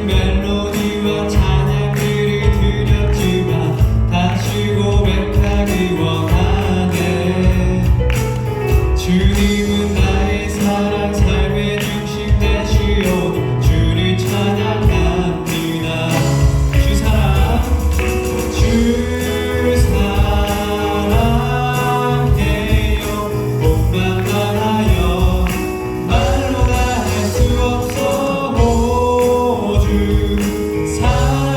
멜로디와 찬양들을 드렸지만 다시 고백하기 원하네. 주님은 나의 사랑 삶의 중심 되시오. 주를 찬양합니다. 주 사랑 주 사랑해요. 복만 말하여 말로 다 할 수 없어. 주 사랑해요.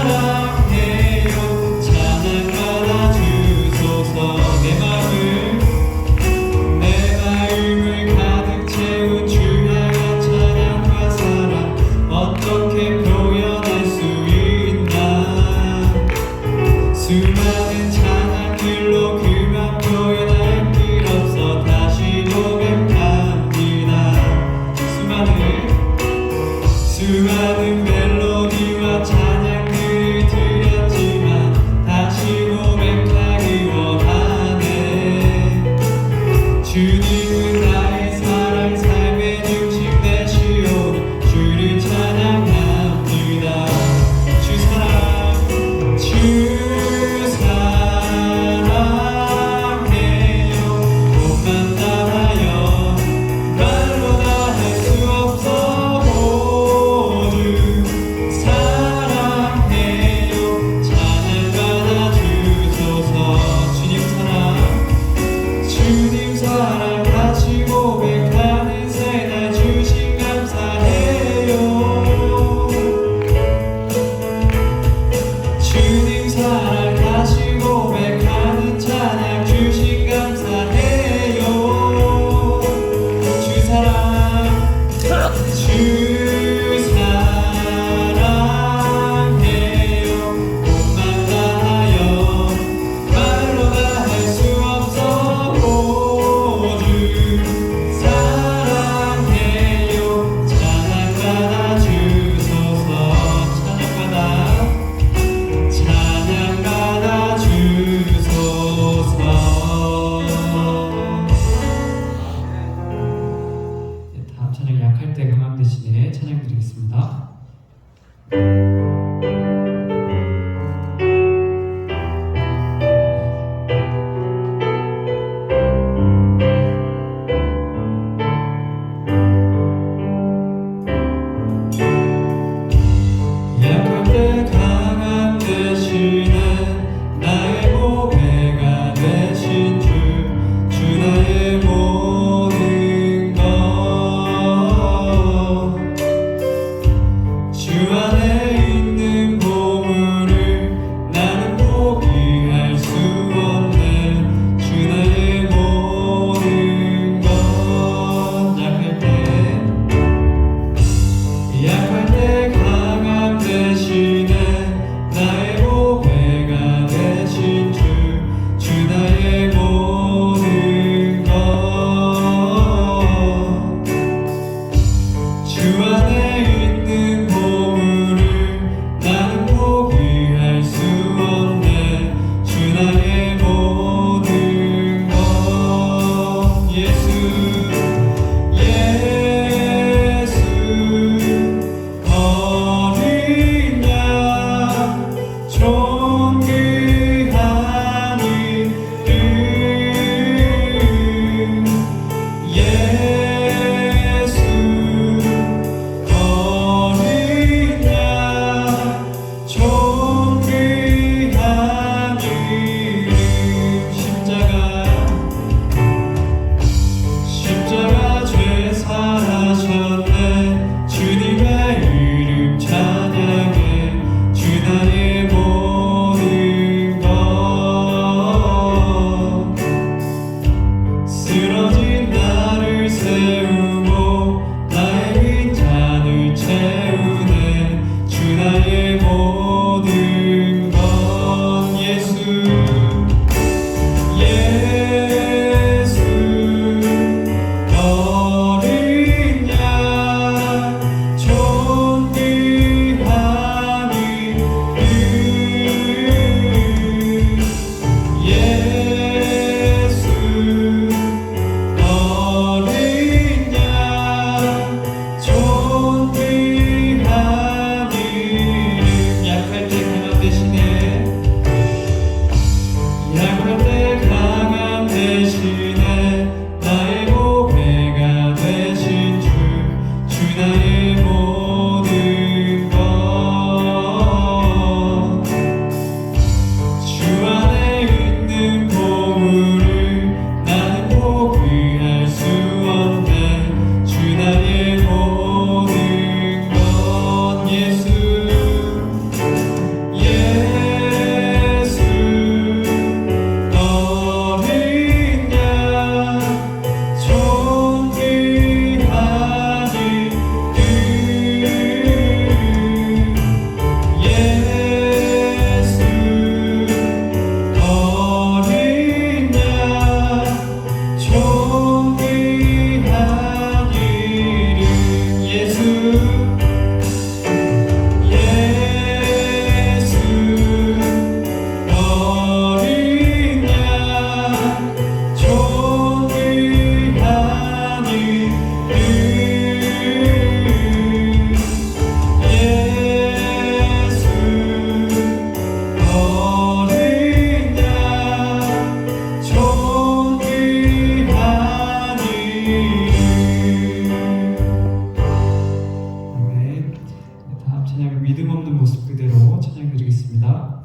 찬양 믿음 없는 모습 그대로 찬양 드리겠습니다.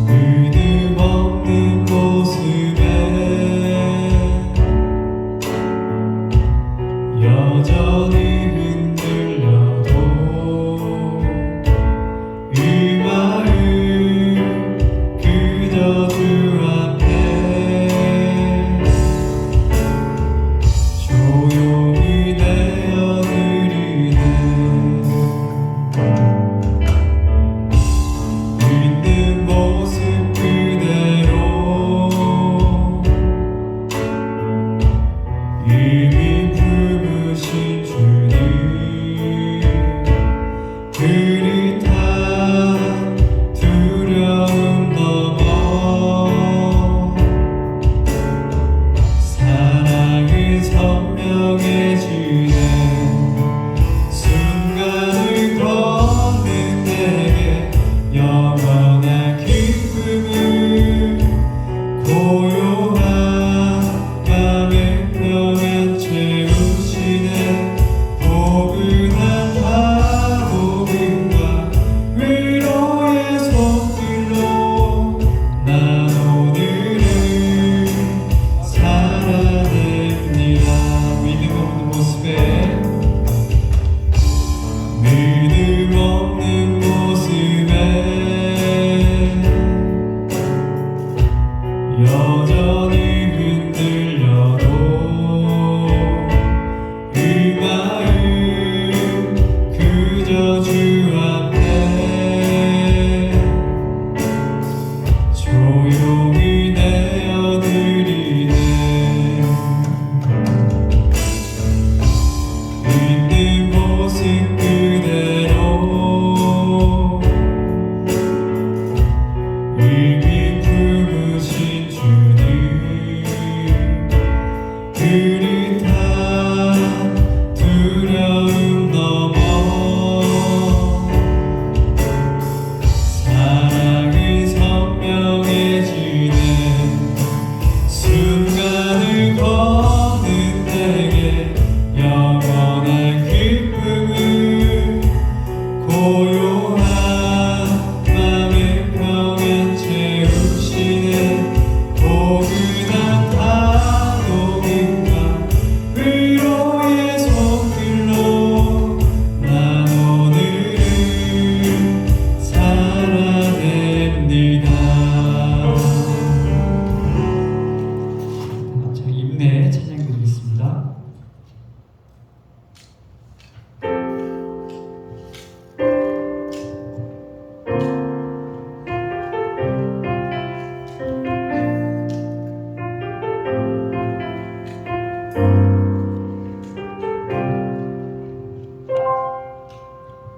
믿음 없는 모습에 여전히 흔들려도 이 마음 그저 주 앞에 조용히 내어드리네. 있는 모습 그대로 이미 품으신 주님 그릿한 두려움 넘어 사랑은 선명해지네. 순간을 걷는 내게 영원한 기쁨을 고요한 맘의 평안 채우시네. 포근한 화복음과 위로의 손길로 난 오늘을 살아냅니다. 믿음 없는 모습에 믿음 없는 모습에 여전히 흔들려도 이 마음 그저 주 앞에 조용히 내어드리네. 있는 모습 그대로 이미 품으신 주님 그릿한 두려움 넘어 사랑이 선명해지네. 순간을 걷는 내게 영원한 기쁨을 고요한 맘의 평안 채우시네. 포근한 한옥인가 위로의 손길로 난 오늘을 살아냅니다. 자, 임내 찬양 드리겠습니다.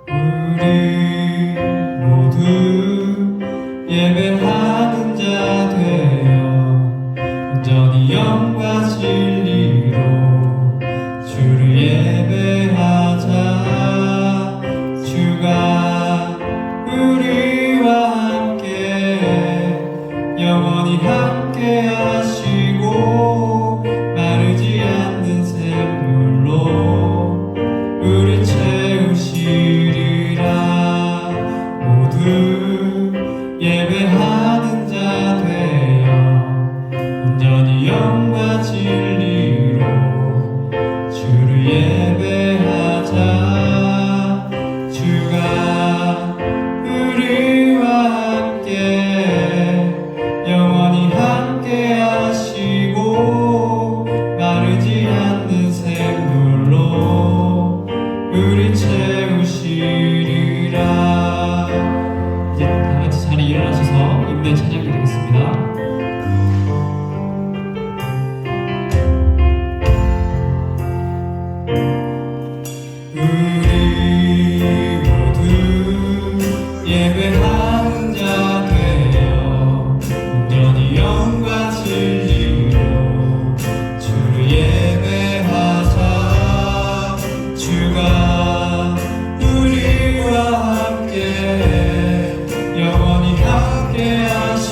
우리 모두 예배하는 자 되어 온전히 영과 진리로 주를 예배하자. 주가 우리와 함께 영원히 함께 하시고 마르지 않는 샘물로 우리 채우시리라. 모두 예배하는 자 되어 온전히 영과 진리로 주를 예배하자. 주가 우리와 함께 영원히 함께 하시고 마르지 않는 샘물로 우리 채우시리라. 이제 다같이 자리 일어나셔서 임내 찬양 드리겠습니다. 우리 모두 예배하는 자 되어 온전히 영과 진리로 주를 예배하자. 주가 우리와 함께 영원히 함께 하시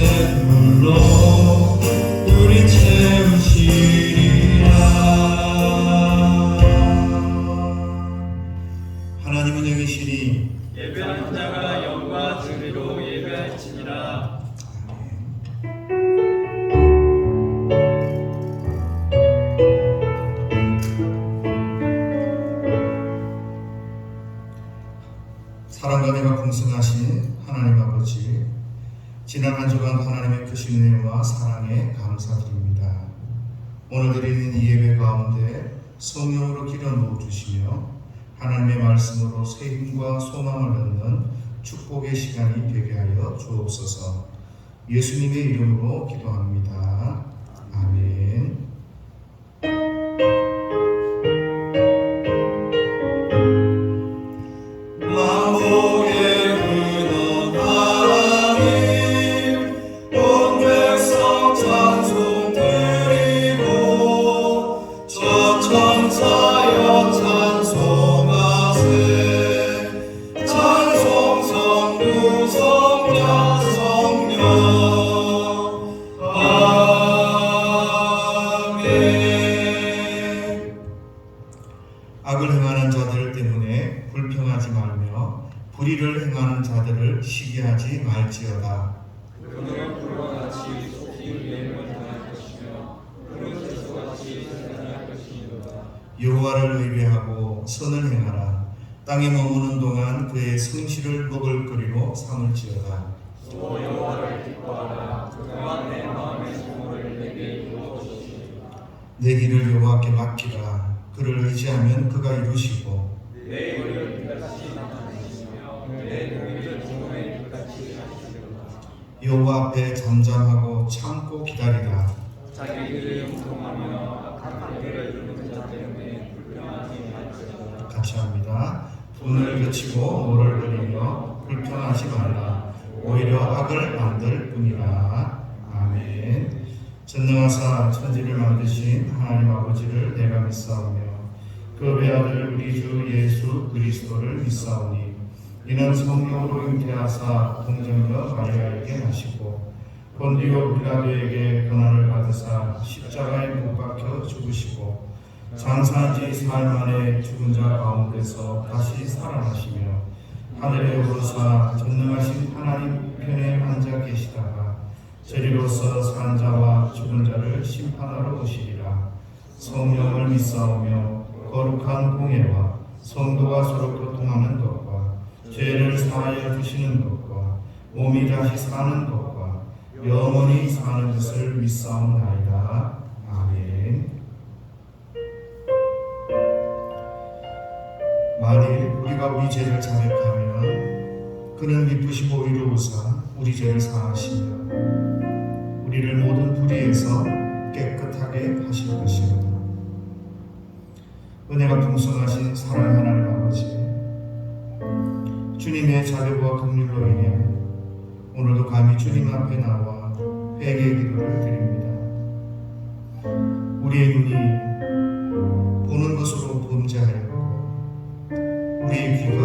샘물로 우리 채우시리라. 하나님은 여기 계시니 예배하는 자가 영과 진리로 예배할지니라. 사랑과 은혜가 풍성하신 하나님 아버지, 지난 한 주간 하나님의 크신 은혜와 사랑에 감사드립니다. 오늘 드리는 이 예배 가운데 성령으로 기려 놓아주시며 하나님의 말씀으로 새 힘과 소망을 얻는 축복의 시간이 되게 하여 주옵소서. 예수님의 이름으로 기도합니다. 아멘. 악을 행하는 자들 때문에 불평하지 말며 불의를 행하는 자들을 시기하지 말지어다. 그러면 불과 같이 속히 예임을 당할 것이며 푸른 채소와 같이 생산할 것이니라. 여호와를 의뢰하고 선을 행하라. 땅에 머무는 동안 그의 성실을 먹을거리로 삼을지어다. 또 여호와를 기뻐하라. 그가 내 마음의 소원을 내게 이루어주시리라. 내 길을 여호와께 맡기라. 그를 의지하면 그가 이루시고 내 의를 빛같이 나타내시며 내 공의를 주님의 빛같이 하시리라. 여호와 앞에 잠잠하고 참고 기다리라. 자기들이 형통하며 악한 일을 이루는 자 때문에 불평하지 말지어다. 같이 합니다. 분을 그치고 노를 들이며 불평하지 말라. 오히려 악을 만들 뿐이라. 아멘. 전능하사 천지를 만드신 하나님 아버지를 내가 믿사오며 그 배아들 우리 주 예수 그리스도를 믿사오니 이는 성령으로 잉태하사 동정녀 마리아에게 하시고 본디오 빌라도에게 고난을 받으사 십자가에 못 박혀 죽으시고 장사한 지 사흘 만에 죽은 자 가운데서 다시 살아나시며 하늘에 오르사 전능하신 하나님 편에 앉아 계시다가 저리로서 산 자와 죽은 자를 심판하러 오시리라. 성령을 믿사오며 거룩한 공예와 성도가 서로 교통하는 것과 죄를 사하여 주시는 것과 몸이 다시 사는 것과 영원히 사는 것을 믿사옵나이다. 아멘. 만일 우리가 우리 죄를 자백하면 그는 미쁘시고 의로우사 우리 죄를 사하시며 우리를 모든 불의에서 깨끗하게 하실 것이로다. 은혜가 풍성하신 사랑의 하나님 아버지, 주님의 자비와 긍휼로 인해 오늘도 감히 주님 앞에 나와 회개 기도를 드립니다. 우리의 눈이 보는 것으로 범죄하였고 우리의 귀가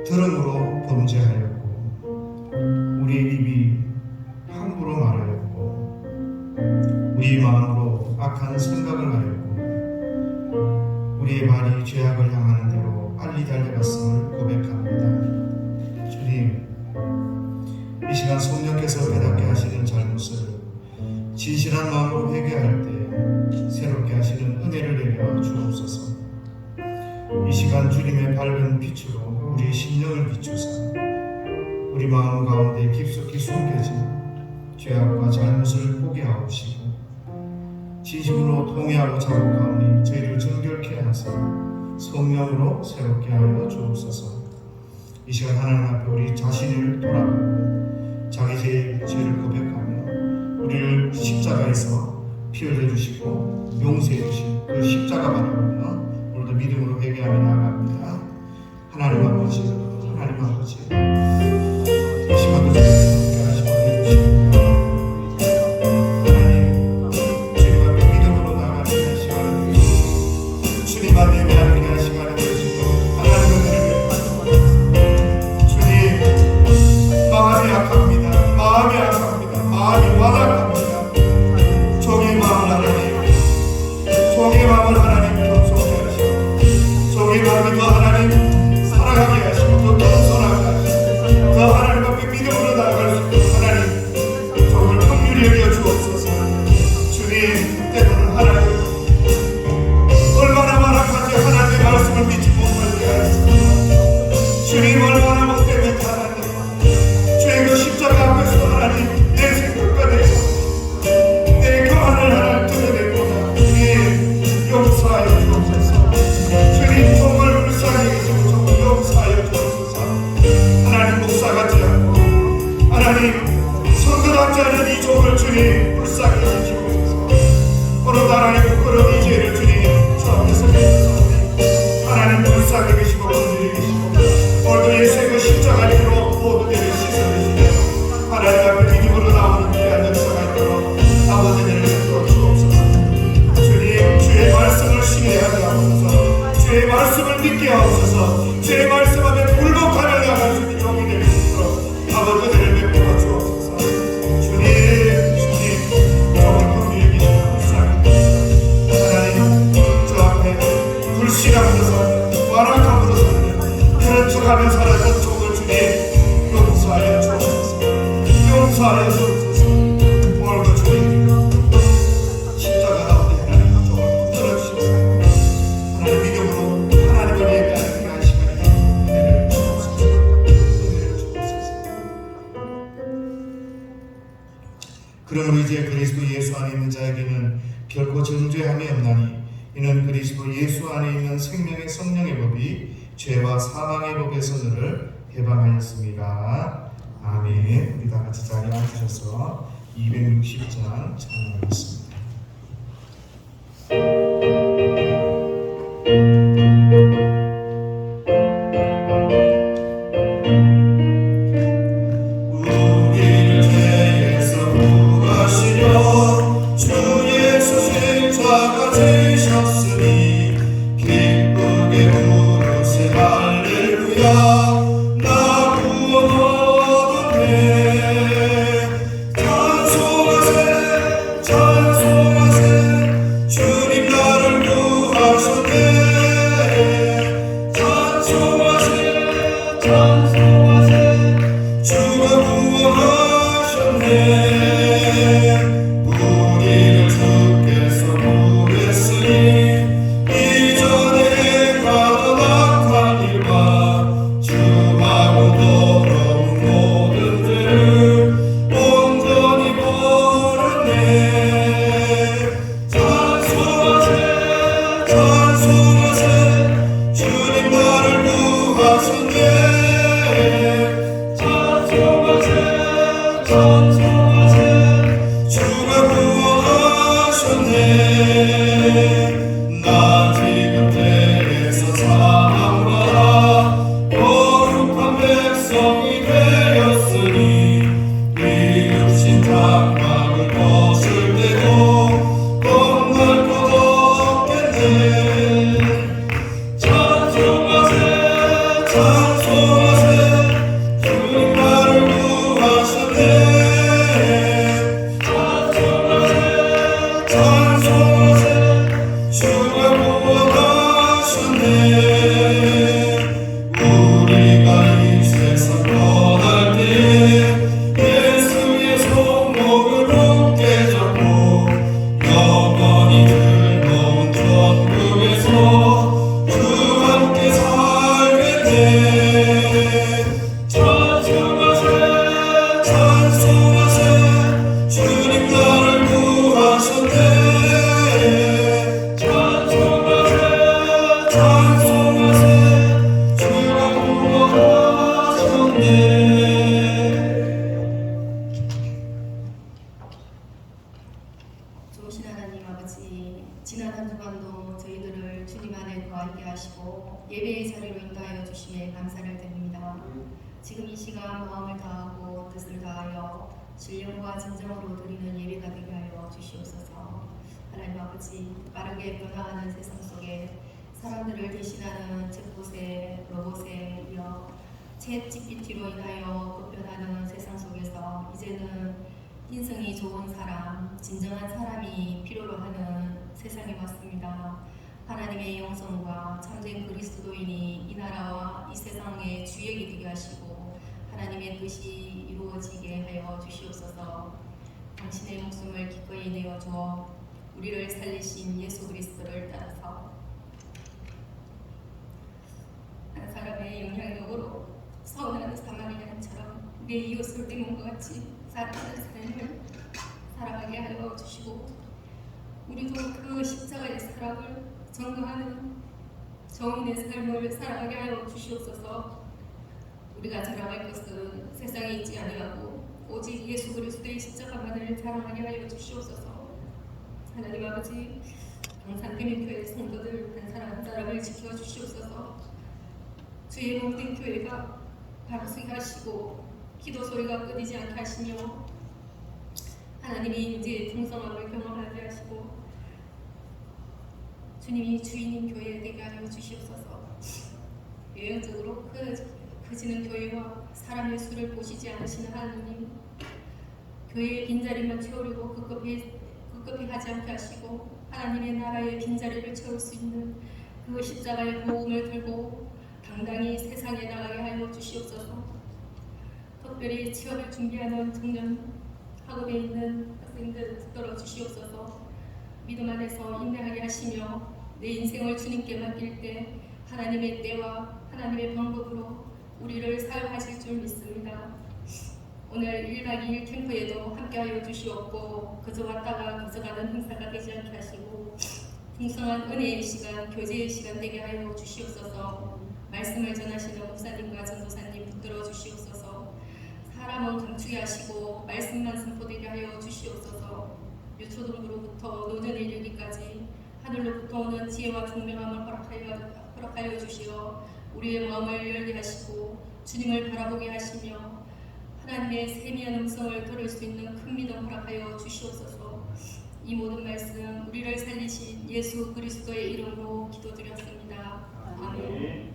들음으로 범죄하였고 우리의 입이 함부로 말하였고 우리의 마음으로 악한 생각을 하였고 우리의 발이 죄악을 향하는 대로 빨리 달려갔음을 고백합니다. 주님, 이 시간 성령께서 깨닫게 하시는 잘못을 진실한 마음으로 회개할 때 새롭게 하시는 은혜를 내려 주옵소서. 이 시간 주님의 밝은 빛으로 우리의 심령을 비추사 우리 마음 가운데 깊숙이 숨겨진 죄악과 잘못을 보게 하옵시고 진심으로 통회하고 자복하오니 저희를 정결케 하사 성령으로 새롭게 하여 주옵소서. 이 시간 하나님 앞에 우리 자신을 돌아보고 자기 죄를 고백하며 우리를 십자가에서 피 흘려주시고 용서해 주신 그 십자가 바라보며 오늘도 믿음으로 회개하며 나아갑니다. 하나님 아버지, 하나님 아버지, 이 시간도 저희를 함께 하시고 해주시고 하나님, 주님 앞에 믿음으로 나아가는 시간을 주시고 주님 앞에 예배하는 시간을 주시고 하나님의 은혜를 주님, 마음이 약합니다. 마음이 약합니다. 하나님, 성도답지 않은 이 종을 주님 불쌍히 여기시옵소서. 오늘 하나님 부끄러운 이 죄를 주님 주 앞에서 믿으소서. 하나님 불쌍히 계시고 긍휼히 계시고 오늘도 예수의 그 십자가 피로 모든 죄를 씻어주시며 하나님 앞에 믿음으로 나오는 귀한 역사가 있도록 아버지를 베풀어 주옵소서. 주님, 주의 말씀을 신뢰하게 하옵소서. 주의 말씀을 믿게 하옵소서. 주의 말씀 앞에 굴복하며 나갈 수 있는 종이 될 수 있도록 아버지를 베풀어 주옵소서. 주님, 정말 긍휼히 계시고 불쌍히 하나님, 주 앞에 불신함으로서 완악함으로서 그런 척하며 살았던 종을 주님 용서하여 주옵소서. 용서하여 주옵소서. 오늘도 주님 십자가 가운데 하나님 종을 붙들어 주시옵소서. 하나님 믿음으로 하나님을 예배하는 귀한 시간에 은혜를 주옵소서. 은혜를 주옵소서. 그러므로 이제 그리스도 예수 안에 있는 자에게는 결코 정죄함이 없나니 이는 그리스도 예수 안에 있는 생명의 성령의 법이 죄와 사망의 법에서 너를 해방하였습니다. 아멘. 우리 다 같이 자리에 앉으셔서 260장 찬양하겠습니다. 우리를 죄에서 구하시려 주 예수 십자가 지셨으니 기쁘게 부르세 할렐루야. 나 구원 얻었네. 찬송하세 찬송하세 주님 나를 구하셨네. 찬송하세 찬송하세 주가 구원하셨네. 우리를 주께서 구했으니 이전에 가던 악한 일과 주하고 더러운 모든 죄를 온전히 버렸네. 찬송하세 찬송하세 주님 나를 구하셨네. 찬송하세 찬송하세 주가 구원하셨네. 나 지금 죄에서 사함받아 거룩한 백성이 되었으니 이 육신 장막을 벗을 때도 겁날 것 없겠네. 찬송하세 찬송하세 주님 나를 구하셨네. 찬송하세 찬송하세 주가 구원하셨네. 우리가 이 세상 떠날 때 예수의 손목을 굳게 잡고 영원히 즐거운 천국에서 주 함께 살겠네. 찬송하세 찬송하세 주님 나를 구하셨네. 찬송하세 찬송하세 주가 구원하셨네. 좋으신 하나님 아버지, 지난 한 주간도 저희들을 주님 안에 거하게 하시고 예배의 자리로 인도하여 주심에 감사를 드립니다. 지금 이 시간 마음을 다하고 뜻을 다하여 신령과 진정으로 드리는 예배가 되게 하여 주시옵소서. 하나님 아버지, 빠르게 변화하는 세상 속에 사람들을 대신하는 챗봇에 로봇에 이어 챗 GPT로 인하여 급변하는 세상 속에서 이제는 인성이 좋은 사람, 진정한 사람이 필요로 하는 세상이 왔습니다. 하나님의 영성과 참된 그리스도인이 이 나라와 이 세상의 주역이 되게 하시고 하나님의 뜻이 이루어지게 하여 주시옵소서. 당신의 목숨을 기꺼이 내어주어 우리를 살리신 예수 그리스도를 따라서 한 사람의 영향력으로 서운한 사마리아인처럼 내 이웃을 떼문과 같이 살아가는 삶을 살아가게 하여 주시고 우리도 그 십자가의 사랑을 전도하는 정인의 삶을 살아가게 하여 주시옵소서. 우리가 자랑할 것은 세상에 있지 아니하고 오직 예수 그리스도의 십자가만을 자랑하게 하여 주시옵소서. 하나님 아버지, 강산대민교회 성도들 한 사람 한 사람을 지켜 주시옵소서. 주의 몸된 교회가 바로 서게 하시고 기도 소리가 끊이지 않게 하시며 하나님이 이제 풍성함을 경험하게 하시고 주님이 주인인 교회 되게 하여 주시옵소서. 외형적으로 커지는 교회와 사람의 수를 보시지 않으시는 하나님, 교회의 빈자리만 채우려고 급급히 하지 않게 하시고 하나님의 나라의 빈자리를 채울 수 있는 그 십자가의 보험을 들고 당당히 세상에 나가게 하여 주시옵소서. 특별히 취업을 준비하는 청년, 학업에 있는 학생들 붙들어 주시옵소서. 믿음 안에서 인내하게 하시며 내 인생을 주님께 맡길 때 하나님의 때와 하나님의 방법으로 우리를 사용하실 줄 믿습니다. 오늘 1박 2일 캠프에도 함께하여 주시옵고 그저 왔다가 그저 가는 행사가 되지 않게 하시고 풍성한 은혜의 시간, 교제의 시간 되게 하여 주시옵소서. 말씀을 전하시는 목사님과 전도사님 붙들어 주시옵소서. 사람은 감추게 하시고 말씀만 선포되게 하여 주시옵소서. 유초등부로부터 노전에 이르기까지 하늘로부터 오는 지혜와 총명함을 허락하여 주시어 우리의 마음을 열게 하시고 주님을 바라보게 하시며 하나님의 세미한 음성을 들을 수 있는 큰 믿음 허락하여 주시옵소서. 이 모든 말씀 우리를 살리신 예수 그리스도의 이름으로 기도드렸습니다. 아멘.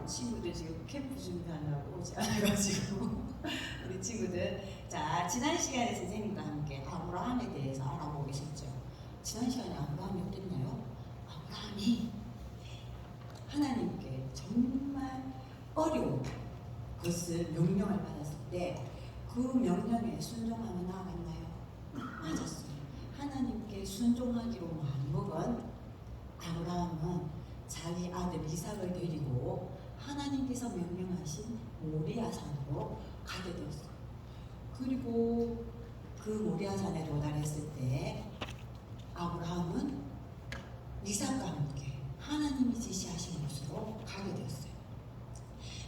친구들 지금 캠프 준비하느라고 오지 않아가지고 우리 친구들, 자, 지난 시간에 선생님과 함께 아브라함에 대해서 알아보고 계셨죠. 지난 시간에 아브라함이 어땠나요? 아브라함이 하나님께 정말 어려운 것을 명령을 받았을 때 그 명령에 순종하며 나아갔나요? 맞았어요. 하나님께 순종하기로 마음먹은 아브라함은 자기 아들 이삭을 데리고 하나님께서 명령하신 모리아산으로 가게 되었어요. 그리고 그 모리아산에 도달했을 때 아브라함은 이삭과 함께 하나님이 지시하신 곳으로 가게 되었어요.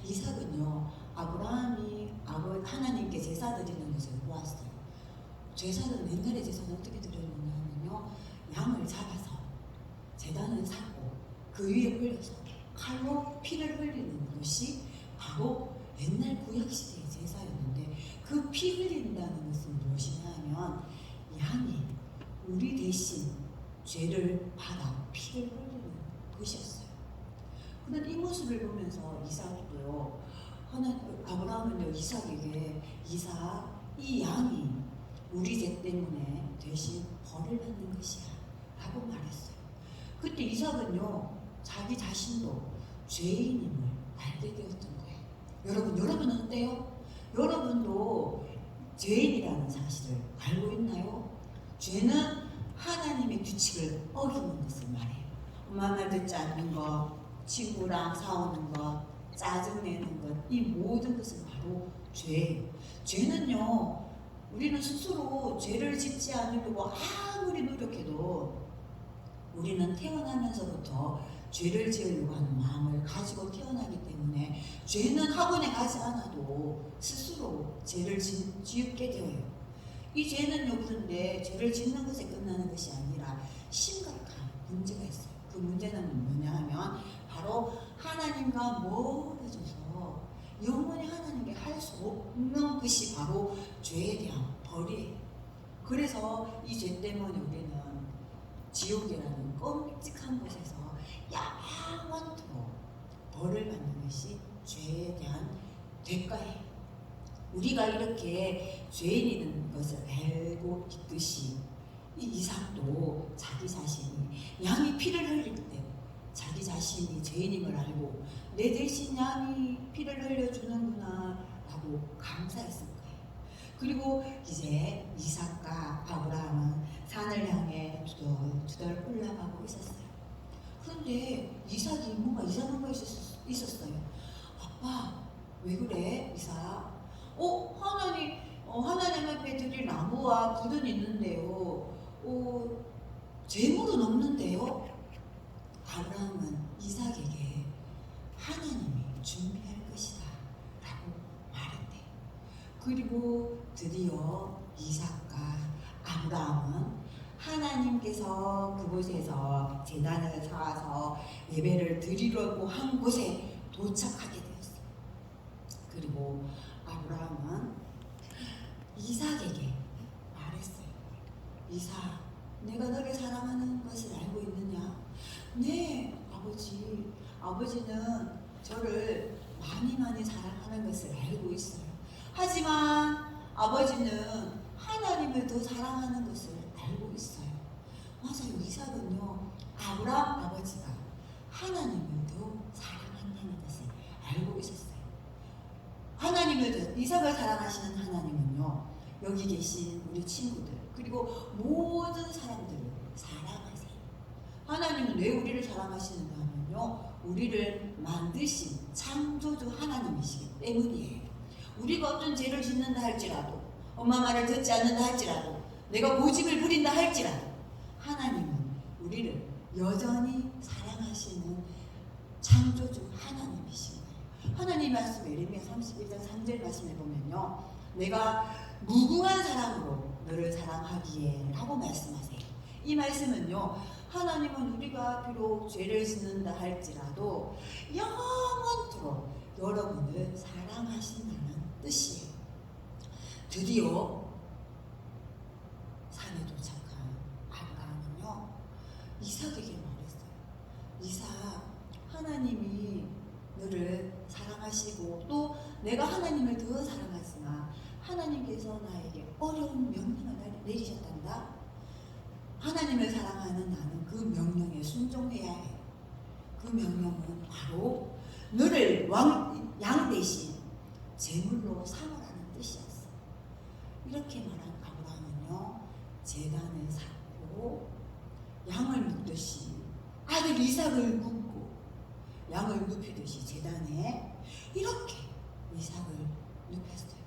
이삭은요, 아브라함이 하나님께 제사 드리는 것을 보았어요. 제사는 옛날에 제사는 어떻게 드렸느냐 하면요, 양을 잡아서 제단을 사고 그 위에 올려서 칼로 피를 흘리는 것이 바로 옛날 구약시대의 제사였는데, 그 피 흘린다는 것은 무엇이냐 하면 양이 우리 대신 죄를 받아 피를 흘리는 것이었어요. 그런데 이 모습을 보면서 이삭도요, 아브라함은요, 이삭에게 이 양이 우리 죄 때문에 대신 벌을 받는 것이야 라고 말했어요. 그때 이삭은요, 자기 자신도 죄인임을 알게 되었던 거예요. 여러분은 어때요? 여러분도 죄인이라는 사실을 알고 있나요? 죄는 하나님의 규칙을 어기는 것을 말해요. 엄마 말 듣지 않는 것, 친구랑 싸우는 것, 짜증내는 것, 이 모든 것은 바로 죄예요. 죄는요, 우리는 스스로 죄를 짓지 않으려고 아무리 노력해도 우리는 태어나면서부터 죄를 지으려고 하는 마음을 가지고 태어나기 때문에 죄는 학원에 가지 않아도 스스로 죄를 짓게 되어요. 이 죄는요, 그런데 죄를 짓는 것에 끝나는 것이 아니라 심각한 문제가 있어요. 그 문제는 뭐냐 하면 바로 하나님과 멀어져서 영원히 하나님께 할 수 없는 것이 바로 죄에 대한 벌이에요. 그래서 이 죄 때문에 우리는 지옥이라는 끔찍한 곳에서 영원토록 벌을 받는 것이 죄에 대한 대가예요. 우리가 이렇게 죄인이라는 것을 알고 있듯이 이 이삭도 자기 자신이 양이 피를 흘릴 때 자기 자신이 죄인임을 알고 내 대신 양이 피를 흘려주는구나 라고 감사했을 거예요. 그리고 이제 이삭과 아브라함은 그런데 이삭이 뭔가 이상한 거 있었어요. 아빠 왜 그래 이삭? 하나님 앞에 드릴 나무와 굴은 있는데요. 재물은 없는데요. 아브라함은 이삭에게 하나님이 준비할 것이다 라고 말했대. 그리고 드디어 이삭과 아브라함은 하나님께서 그곳에서 제단을 쌓아서 예배를 드리려고 한 곳에 도착하게 되었어요. 그리고 아브라함은 이삭에게 말했어요. 이삭, 내가 너를 사랑하는 것을 알고 있느냐? 네, 아버지. 아버지는 저를 많이 사랑하는 것을 알고 있어요. 하지만 아버지는 하나님을 더 사랑하는 것을 알고 있어요. 맞아요. 이삭은요, 아브라함 아버지가 하나님을 더 사랑한다는 것을 알고 있었어요. 이삭을 사랑하시는 하나님은요, 여기 계신 우리 친구들 그리고 모든 사람들을 사랑하세요. 하나님은 왜 우리를 사랑하시는가 하면요, 우리를 만드신 창조주 하나님이시기 때문이에요. 우리가 어떤 죄를 짓는다 할지라도, 엄마 말을 듣지 않는다 할지라도, 내가 고집을 부린다 할지라도 하나님은 우리를 여전히 사랑하시는 창조주 하나님이신 거예요. 하나님 말씀 예레미야 31장 3절 말씀을 보면요, 내가 무궁한 사랑으로 너를 사랑하기에 라고 말씀하세요. 이 말씀은요, 하나님은 우리가 비록 죄를 짓는다 할지라도 영원토록 여러분을 사랑하신다는 뜻이에요. 드디어 산에 도착한 아브라함은요, 이삭에게 말했어요. 이삭, 하나님이 너를 사랑하시고 또 내가 하나님을 더 사랑하지만 하나님께서 나에게 어려운 명령을 내리셨단다. 하나님을 사랑하는 나는 그 명령에 순종해야 해. 그 명령은 바로 너를 양 대신 제물로 삼으라는 뜻이었어. 이렇게 말한 아브라함은요, 제단을 쌓고 양을 눕듯이 아들 이삭을 눕고 양을 눕히듯이 제단에 이렇게 이삭을 눕혔어요.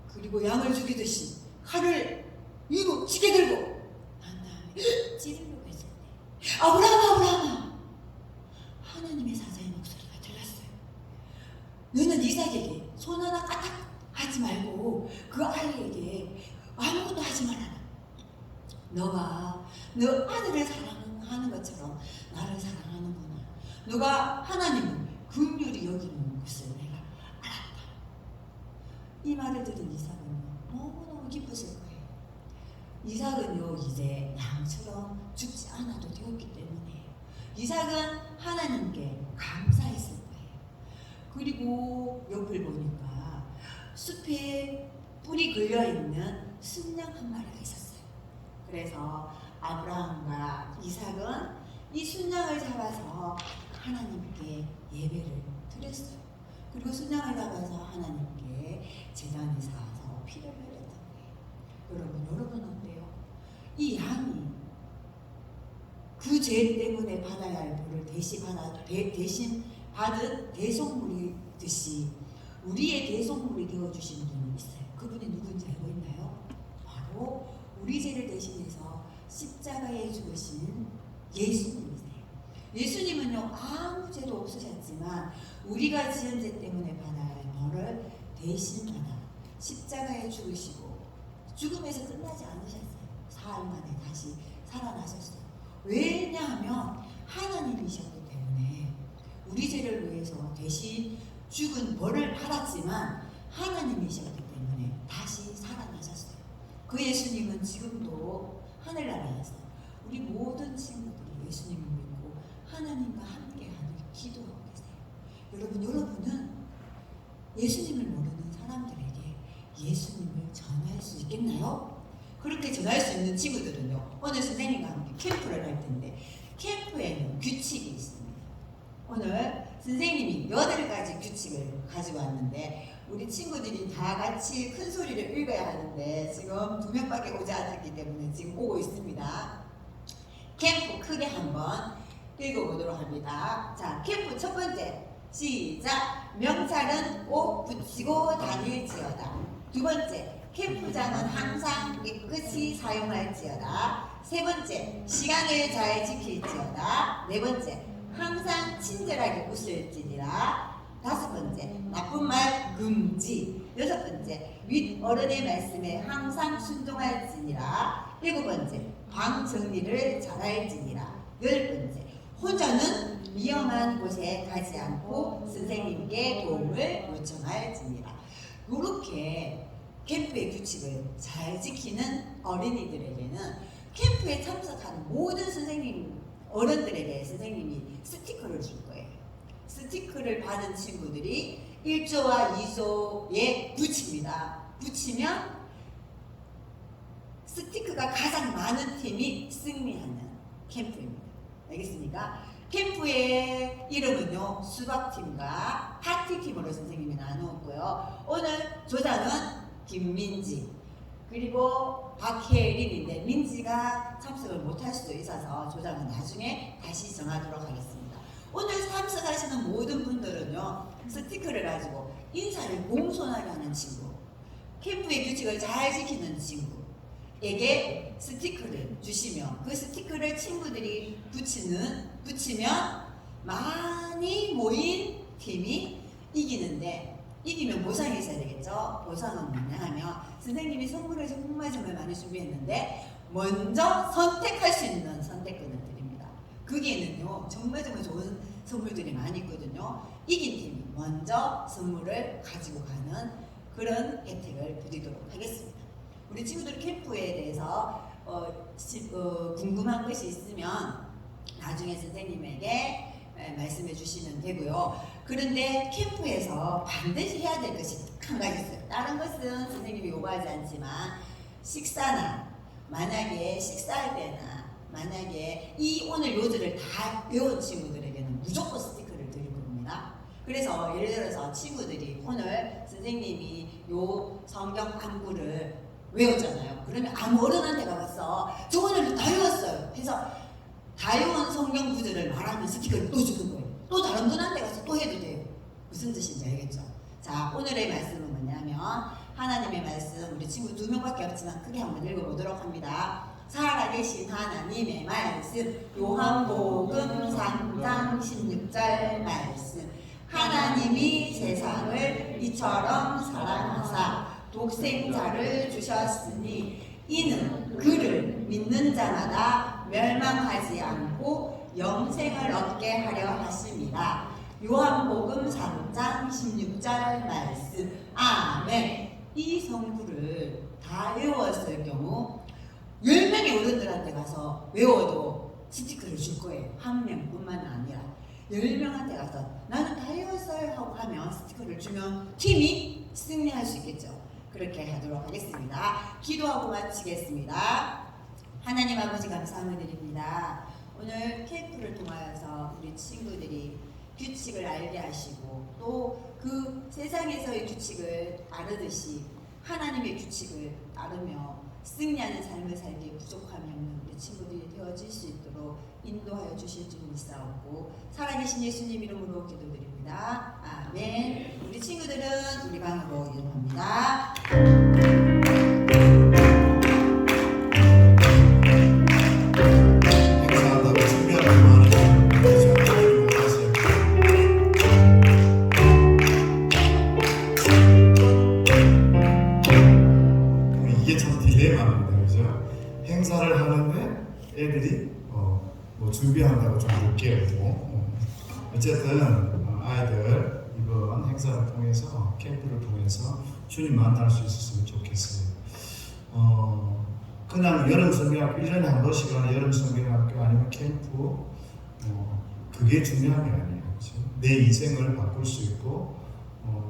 그리고 양을 죽이듯이 칼을 위로 치게 들고 난 다음에 찌르려고 했을 때, 아브라함아! 하나님의 사자의 목소리가 들렸어요. 너는 이삭에게 손 하나 까딱 하지 말고 그 아이에게 아무것도 하지 말아라. 너가 너 아들을 사랑하는 것처럼 나를 사랑하는구나. 너가 하나님을 긍휼히 여기는 것을 내가 알았다. 이 말을 들은 이삭은 너무너무 기뻤을 거예요. 이삭은요, 이제 양처럼 죽지 않아도 되었기 때문에 이삭은 하나님께 감사했을 거예요. 그리고 옆을 보니까 숲에 뿔이 걸려있는 순양 한 마리가 있었어요. 그래서 아브라함과 이삭은 이 순양을 잡아서 하나님께 예배를 드렸어요. 그리고 순양을 잡아서 하나님께 제단에 쌓아서 피를 흘렸던 거예요. 여러분 어때요? 이 양이 그 죄 때문에 받아야 할 벌을 대신 받은 대속물이듯이 우리의 대속물이 되어주신 분이 있어요. 그분이 누군지 알고 있나요? 바로 우리 죄를 대신해서 십자가에 죽으신 예수님이세요. 예수님은요, 아무 죄도 없으셨지만 우리가 지은 죄 때문에 받아야 할 벌을 대신 받아 십자가에 죽으시고 죽음에서 끝나지 않으셨어요. 사흘 만에 다시 살아나셨어요. 왜냐하면 하나님이셨기 때문에 우리 죄를 위해서 대신 죽은 벌을 받았지만 하나님이셨기 때문에 다시 살아나셨어요. 그 예수님은 지금도 하늘나라에서 우리 모든 친구들이 예수님을 믿고 하나님과 함께하는 기도하고 계세요. 여러분은 예수님을 모르는 사람들에게 예수님을 전할 수 있겠나요? 그렇게 전할 수 있는 친구들은요, 오늘 선생님과 함께 캠프를 할 텐데 캠프에는 규칙이 있습니다. 오늘 선생님이 8가지 규칙을 가지고 왔는데 우리 친구들이 다 같이 큰 소리를 읽어야 하는데 지금 2명밖에 오지 않았기 때문에 지금 오고 있습니다. 캠프 크게 한번 읽어보도록 합니다. 자, 캠프 첫 번째 시작. 명찰은 꼭 붙이고 다닐지어다. 두 번째, 캠프장은 항상 깨끗이 사용할지어다. 세 번째, 시간을 잘 지킬지어다. 네 번째, 항상 친절하게 웃을지니라. 다섯 번째, 나쁜 말 금지. 여섯 번째, 윗 어른의 말씀에 항상 순종할지니라. 일곱 번째, 방 정리를 잘할지니라. 열 번째, 혼자는 위험한 곳에 가지 않고 선생님께 도움을 요청할지니라. 이렇게 캠프의 규칙을 잘 지키는 어린이들에게는 캠프에 참석하는 모든 선생님, 어른들에게 선생님이 스티커를 줄 거예요. 스티커를 받은 친구들이 1조와 2조에 붙입니다. 붙이면 스티커가 가장 많은 팀이 승리하는 캠프입니다. 알겠습니까? 캠프의 이름은요, 수박팀과 파티팀으로 선생님이 나누었고요. 오늘 조장은 김민지, 그리고 박혜린인데 민지가 참석을 못할 수도 있어서 조장은 나중에 다시 정하도록 하겠습니다. 오늘 참석하시는 모든 분들은요, 스티커를 가지고 인사를 공손하게 하는 친구, 캠프의 규칙을 잘 지키는 친구에게 스티커를 주시면 그 스티커를 친구들이 붙이면 많이 모인 팀이 이기는데, 이기면 보상이 있어야 되겠죠. 보상은 뭐냐 하면 선생님이 선물을 정말 많이 준비했는데 먼저 선택할 수 있는 선택권을 드립니다. 거기에는요 정말 좋은 선물들이 많이 있거든요. 이긴 팀이 먼저 선물을 가지고 가는 그런 혜택을 드리도록 하겠습니다. 우리 친구들 캠프에 대해서 궁금한 것이 있으면 나중에 선생님에게 말씀해 주시면 되고요. 그런데 캠프에서 반드시 해야 될 것이 한 가지 있어요. 다른 것은 선생님이 요구하지 않지만 식사나 만약에 식사할 때나 만약에 이 오늘 요지를 다 외운 친구들에게는 무조건 스티커를 드릴 겁니다. 그래서 예를 들어서 친구들이 오늘 선생님이 요 성경 한구를 외웠잖아요. 그러면 아무 어른한테 가서 저 오늘 다 외웠어요 해서 다 외운 성경 구절을 말하면 스티커를 또 주는 거예요. 또 다른 분한테 가서 또 해도 돼요. 무슨 뜻인지 알겠죠? 자, 오늘의 말씀은 뭐냐면 하나님의 말씀, 우리 친구 2명밖에 없지만 크게 한번 읽어보도록 합니다. 살아계신 하나님의 말씀, 요한복음 3장 16절 말씀. 하나님이 세상을 이처럼 사랑하사 독생자를 주셨으니 이는 그를 믿는 자마다 멸망하지 않고 영생을 얻게 하려 하심이라. 요한복음 3장 16절 말씀. 아멘. 이 성구를 다 외웠을 경우 10명의 어른들한테 가서 외워도 스티커를 줄 거예요. 한 명뿐만 아니라 10명한테 가서 나는 다 외웠어요 하고 하면 스티커를 주면 팀이 승리할 수 있겠죠. 그렇게 하도록 하겠습니다. 기도하고 마치겠습니다. 하나님 아버지 감사함을 드립니다. 오늘 캠프를 통하여서 우리 친구들이 규칙을 알게 하시고 또 그 세상에서의 규칙을 알듯이 하나님의 규칙을 따르며 승리하는 삶을 살기에 부족하면 우리 친구들이 되어질 수 있도록 인도하여 주실 줄 믿사옵고 살아계신 예수님 이름으로 기도드립니다. 아멘. 우리 친구들은 우리 방으로 이동합니다. 행사를 하는데 애들이 뭐 준비한다고 좀 늦게 오고 어쨌든 아이들 이번 행사를 통해서 캠프를 통해서 주님 만날 수 있었으면 좋겠어요. 그냥 여름 성경학교 1년에 한 번씩은 여름 성경학교 아니면 캠프 그게 중요한 게 아니에요. 그렇죠? 내 인생을 바꿀 수 있고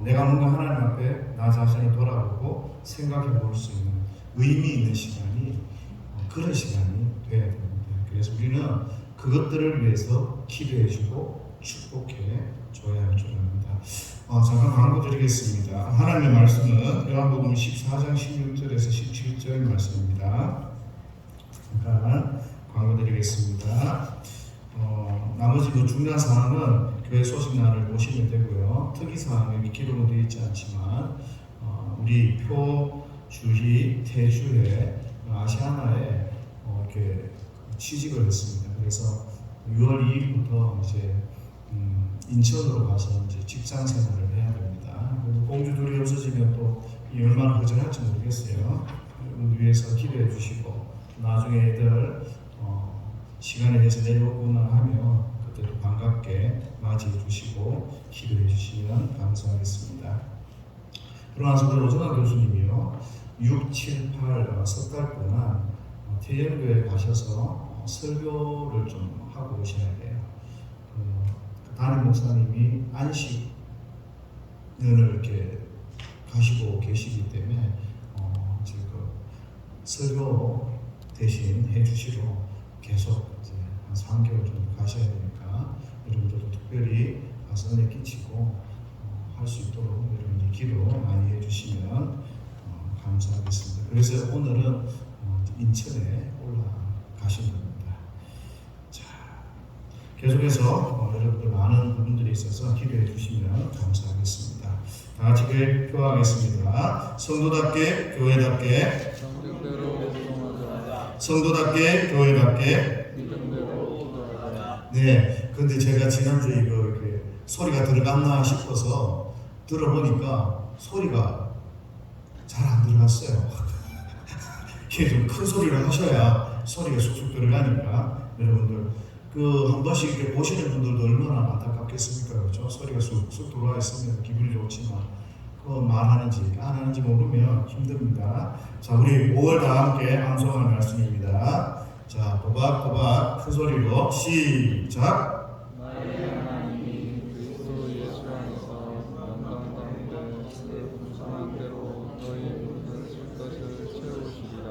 내가 뭔가 하나님 앞에 나 자신을 돌아보고 생각해 볼 수 있는 의미 있는 시간이 그런 시간이 돼야 됩니다. 그래서 우리는 그것들을 위해서 기도해주고 축복해 줘야 할 줄 압니다. 잠깐 광고 드리겠습니다. 하나님의 말씀은 요한복음 14장 16절에서 17절 말씀입니다. 잠깐 광고 드리겠습니다. 나머지 그 중요한 사항은 교회 소식란을 보시면 되고요. 특이 사항이 기록은 되어 있지 않지만 우리 표 주희 태주회 아시아나에 이렇게 취직을 했습니다. 그래서 6월 2일부터 이제 인천으로 가서 이제 직장 생활을 해야 됩니다. 그리고 공주들이 없어지면 또 얼마나 허전할지 모르겠어요. 여러분 위해서 기도해 주시고 나중에 애들 시간에 대해서 내려오거나 하면 그때도 반갑게 맞이해 주시고 기도해 주시면 감사하겠습니다. 그러나 오늘 오정환 교수님이요 6, 7, 8 석 달 동안 태영교에 가셔서 설교를 좀 하고 오셔야 돼요. 담임 목사님이 안식년을 이렇게 가시고 계시기 때문에 지금 설교 대신 해주시러 계속 이제 한 3개월 정도 가셔야 되니까 여러분들도 특별히 가서 은혜 끼치고 할 수 있도록 여러분이 기도 많이 해주시면 감사하겠습니다. 그래서 오늘은 인천에 올라가신 겁니다. 자, 계속해서 여러분들 많은 부분들이 있어서 기도해 주시면 감사하겠습니다. 다 같이 교회하겠습니다. 성도답게 교회답게 성도답게 교회답게. 네, 근데 제가 지난주에 이거 이렇게 소리가 들어갔나 싶어서 들어보니까 소리가 잘 안 들어갔어요. 이게 좀 큰 소리를 하셔야 소리가 쑥쑥 들어가니까 여러분들 한 번씩 이렇게 보시는 분들도 얼마나 안타깝겠습니까, 그렇죠? 소리가 쑥쑥 들어와 있으면 기분이 좋지만 말하는지 안 하는지 모르면 힘듭니다. 자, 우리 5월 다 함께 암송할 말씀입니다. 자, 도박도박 큰 소리로 시작. 나의 하나님이 그리스도 예수 안에서 영광 가운데 풍성한 대로 너희 모든 것을 채우시리라.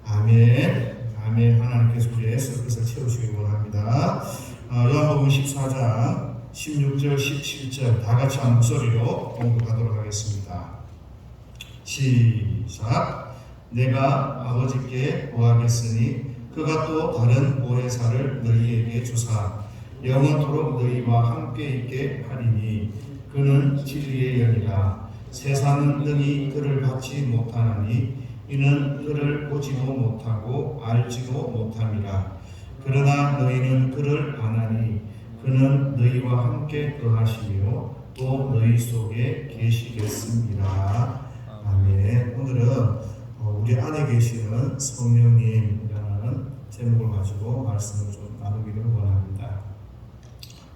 아멘. 아멘. 하나님께서 우리의 썩것을 채우시기 원합니다. 요한복음 14장 16절 17절 다 같이 한 목소리로 공부하도록 하겠습니다. 시작. 내가 아버지께 구하겠으니 그가 또 다른 보혜사를 너희에게 주사 영원토록 너희와 함께 있게 하리니 그는 진리의 영이라. 세상은 능히 그를 받지 못하나니 이는 그를 보지도 못하고 알지도 못함이라. 그러나 너희는 그를 아나니 그는 너희와 함께 거하시며 또 너희 속에 계시겠습니다. 아멘. 오늘은 우리 안에 계시는 성령님이라는 제목을 가지고 말씀을 좀 나누기를 원합니다.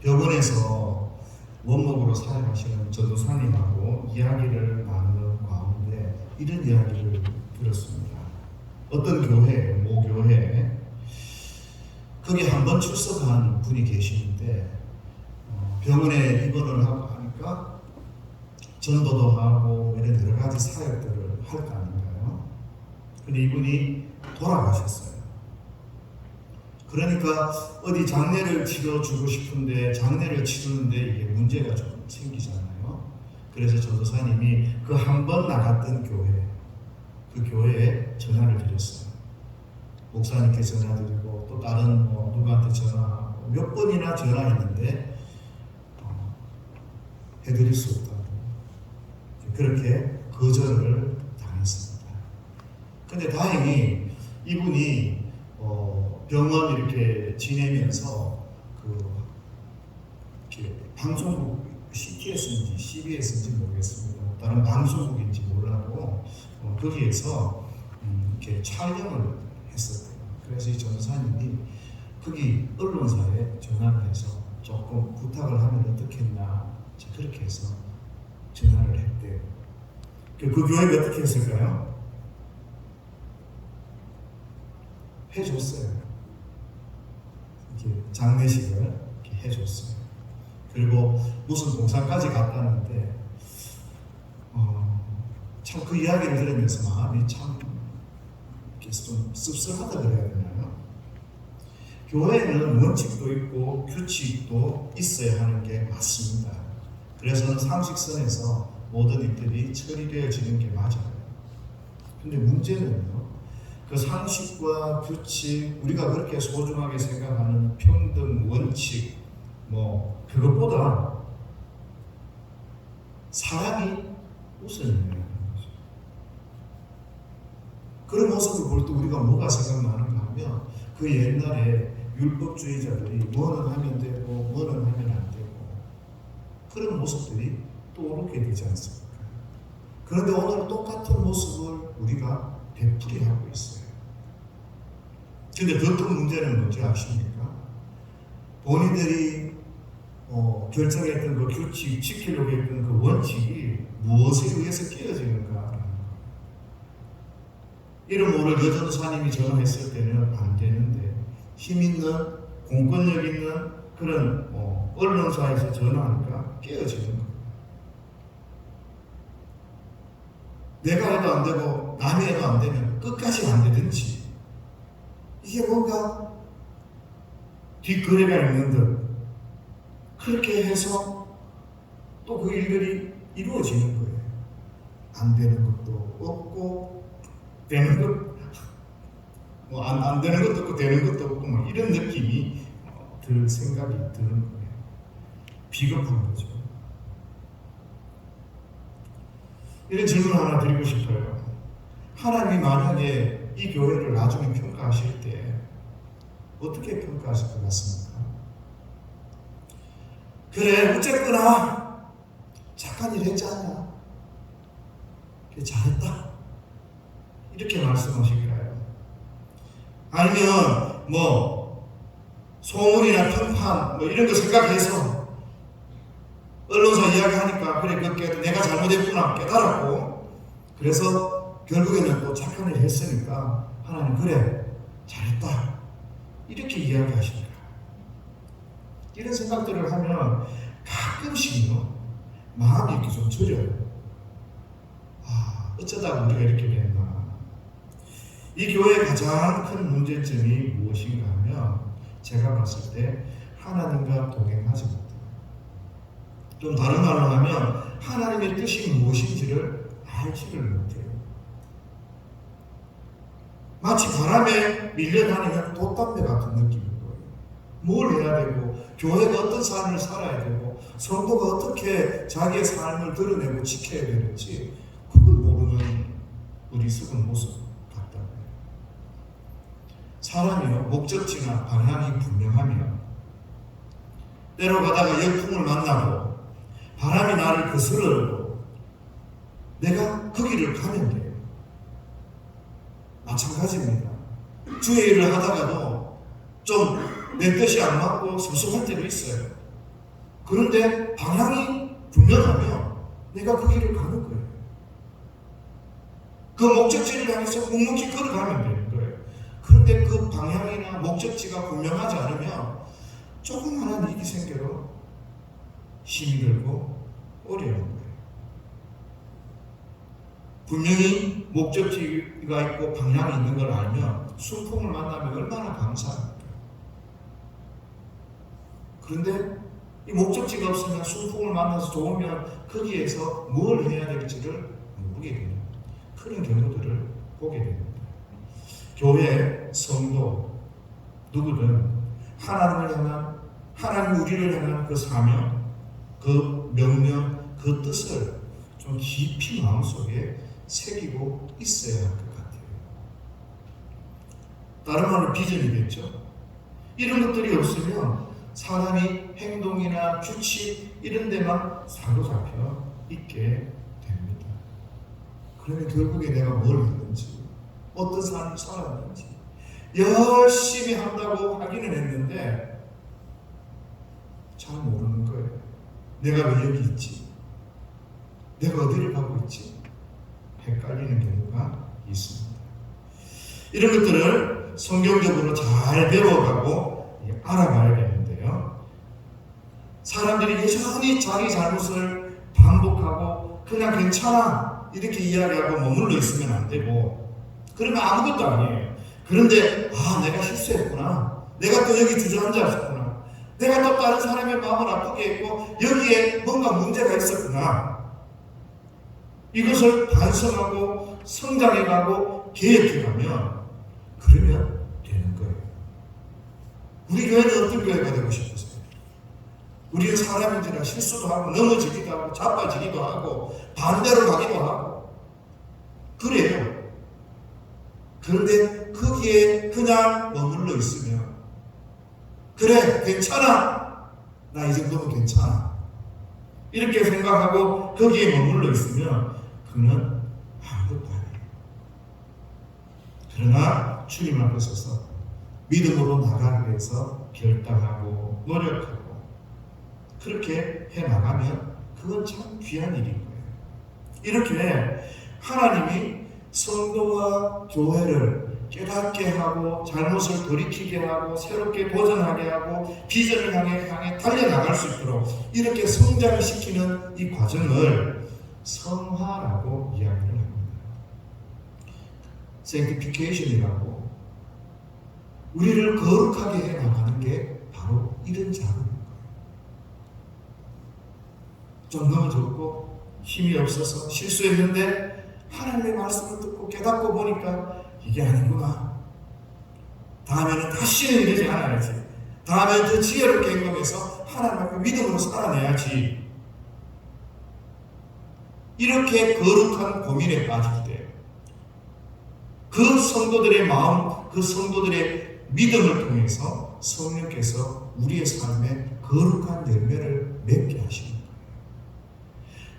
병원에서 원목으로 사역하시는 전도사님하고 이야기를 나누는 가운데 이런 이야기를 들었습니다. 어떤 교회, 모교회 거기 한번 출석한 분이 계시는데 병원에 입원을 하고 하니까 전도도 하고 이런 여러 가지 사역들을 할 거 아닌가요? 근데 이분이 돌아가셨어요. 그러니까 어디 장례를 치러주고 싶은데 장례를 치르는데 이게 문제가 좀 생기잖아요. 그래서 전도사님이 그 한 번 나갔던 교회, 그 교회에 전화를 드렸어요. 목사님께 전화드리고 또 다른 누구한테 전화하고 몇 번이나 전화했는데 해드릴 수 없다고 그렇게 거절을 당했습니다. 근데 다행히 이분이 병원 이렇게 지내면서 이렇게 방송국 CTS인지 CBS인지 모르겠습니다. 다른 방송국인지 몰라도 거기에서 이렇게 촬영을 했었대요. 그래서 이 전사님이 거기 언론사에 전화를 해서 조금 부탁을 하면 어떻겠나 그렇게 해서 전화를 했대요. 그 교회가 어떻게 했을까요? 해줬어요. 이렇게 장례식을 이렇게 해줬어요. 그리고 무슨 공사까지 갔다는데 참 그 이야기를 들으면서 마음이 참 좀 씁쓸하다 그래야 되나요? 교회는 원칙도 있고 규칙도 있어야 하는 게 맞습니다. 그래서 상식선에서 모든 일들이 처리되어지는 게 맞아요. 근데 문제는요, 그 상식과 규칙, 우리가 그렇게 소중하게 생각하는 평등, 원칙, 뭐 그것보다 사랑이 우선이라는 거죠. 그런 모습을 볼 때 우리가 뭐가 생각나는가 하면 그 옛날에 율법주의자들이 뭐는 하면 되고 뭐는 하면 안 되고 그런 모습들이 떠오르게 되지 않습니까? 그런데 오늘 똑같은 모습을 우리가 되풀이하고 있어요. 근데 더 큰 문제는 뭔지 아십니까? 본인들이 결정했던 그 규칙, 지키려고 했던 그 원칙이 무엇에 의해서 깨어지는가? 이런 모를 여전사님이 전화했을 때는 안 되는데 힘 있는 공권력 있는 그런 언론사에서 전화하니까 깨어지는 거예요. 내가 해도 안 되고 남이 해도 안 되면 끝까지 안 되든지 이게 뭔가 뒷거래가 있는 듯 그렇게 해서 또 그 일들이 이루어지는 거예요. 안 되는 것도 없고 되는 것 안 되는 것도 없고 되는 것도 없고 막 이런 느낌이 들 생각이 드는 거예요. 비겁한 거죠. 이런 질문 하나 드리고 싶어요. 하나님이 만약에 이 교회를 나중에 평가하실 때 어떻게 평가하실 것 같습니까? 그래 어쨌거나 착한 일 했잖아. 잘했다. 이렇게 말씀하실까요? 아니면 뭐 소문이나 평판 뭐 이런 거 생각해서 언론사 이야기하니까 그래 그렇게 내가 잘못했구나 깨달았고 그래서 결국에는 또 착한 일 했으니까 하나님 그래 잘했다 이렇게 이야기하십니다. 이런 생각들을 하면 가끔씩요 마음이 이렇게 좀 저려요. 어쩌다가 우리가 이렇게 됐나. 이 교회의 가장 큰 문제점이 무엇인가 하면 제가 봤을 때 하나님과 동행하지 못해요. 좀 다른 말로 하면 하나님의 뜻이 무엇인지를 알지를 못해요. 마치 바람에 밀려다니는 돛담배 같은 느낌인 거예요. 뭘 해야 되고 교회가 어떤 삶을 살아야 되고 성도가 어떻게 자기의 삶을 드러내고 지켜야 되는지 그걸 모르는 어리석은 모습 같다고요. 사람이요 목적지나 방향이 분명하면 때로 가다가 열풍을 만나고 바람이 나를 거스르고 내가 그 길을 가면 돼요. 마찬가지입니다. 주의 일을 하다가도 좀 내 뜻이 안 맞고 섭섭할 때도 있어요. 그런데 방향이 분명하면 내가 그 길을 가는 거예요. 그 목적지를 향해서 묵묵히 걸어가면 되는 거예요. 그런데 그 방향이나 목적지가 분명하지 않으면 조그마한 일이 생겨도 힘이 들고 어려운 거예요. 분명히 목적지가 있고 방향이 있는 걸 알면 순풍을 만나면 얼마나 감사합니까? 그런데 이 목적지가 없으면 순풍을 만나서 좋으면 거기에서 뭘 해야 될지를 모르게 됩니다. 그런 경우들을 보게 됩니다. 교회, 성도, 누구든 하나님을 향한, 하나님 우리를 향한 그 사명, 그 명령, 그 뜻을 좀 깊이 마음속에 새기고 있어야 할 것 같아요. 다른 말로 비전이겠죠. 이런 것들이 없으면 사람이 행동이나 규칙 이런 데만 사로잡혀 있게 됩니다. 그러면 결국에 내가 뭘 했는지 어떤 삶을 살았는지 열심히 한다고 하기는 했는데 잘 모르는 거예요. 내가 왜 여기 있지? 내가 어디를 가고 있지? 헷갈리는 경우가 있습니다. 이런 것들을 성경적으로 잘 배워가고 알아봐야 되는데요. 사람들이 여전히 자기 잘못을 반복하고 그냥 괜찮아 이렇게 이야기하고 머물러 있으면 안 되고 그러면 아무것도 아니에요. 그런데 내가 실수했구나. 내가 또 여기 주저앉았구나. 내가 또 다른 사람의 마음을 아프게 했고 여기에 뭔가 문제가 있었구나. 이것을 반성하고 성장해가고 개혁해가면 그러면 되는 거예요. 우리 교회는 어떤 교회가 되고 싶으세요? 우리는 사람인지라 실수도 하고 넘어지기도 하고 자빠지기도 하고 반대로 가기도 하고 그래요. 그런데 거기에 그냥 머물러 있으면 그래 괜찮아 나 이 정도면 괜찮아 이렇게 생각하고 거기에 머물러 있으면 그는 아무것도 아니에요. 그러나 주님 앞에 서서 믿음으로 나가기 위해서 결단하고 노력하고 그렇게 해나가면 그건 참 귀한 일인 거예요. 이렇게 하나님이 성도와 교회를 깨닫게 하고 잘못을 돌이키게 하고 새롭게 도전하게 하고 비전을 향해 달려나갈 수 있도록 이렇게 성장시키는 이 과정을 성화라고 이야기를 합니다. sanctification이라고 우리를 거룩하게 해나가는 게 바로 이런 작업인 거예요. 좀 넘어졌고 힘이 없어서 실수했는데 하나님의 말씀을 듣고 깨닫고 보니까 이게 아니구나. 다음에는 다시는 이러지 않아야지. 다음에는 더 지혜롭게 행동해서 하나님 앞에 믿음으로 살아내야지. 이렇게 거룩한 고민에 빠질 때 그 성도들의 마음, 그 성도들의 믿음을 통해서 성령께서 우리의 삶에 거룩한 열매를 맺게 하시는 거예요.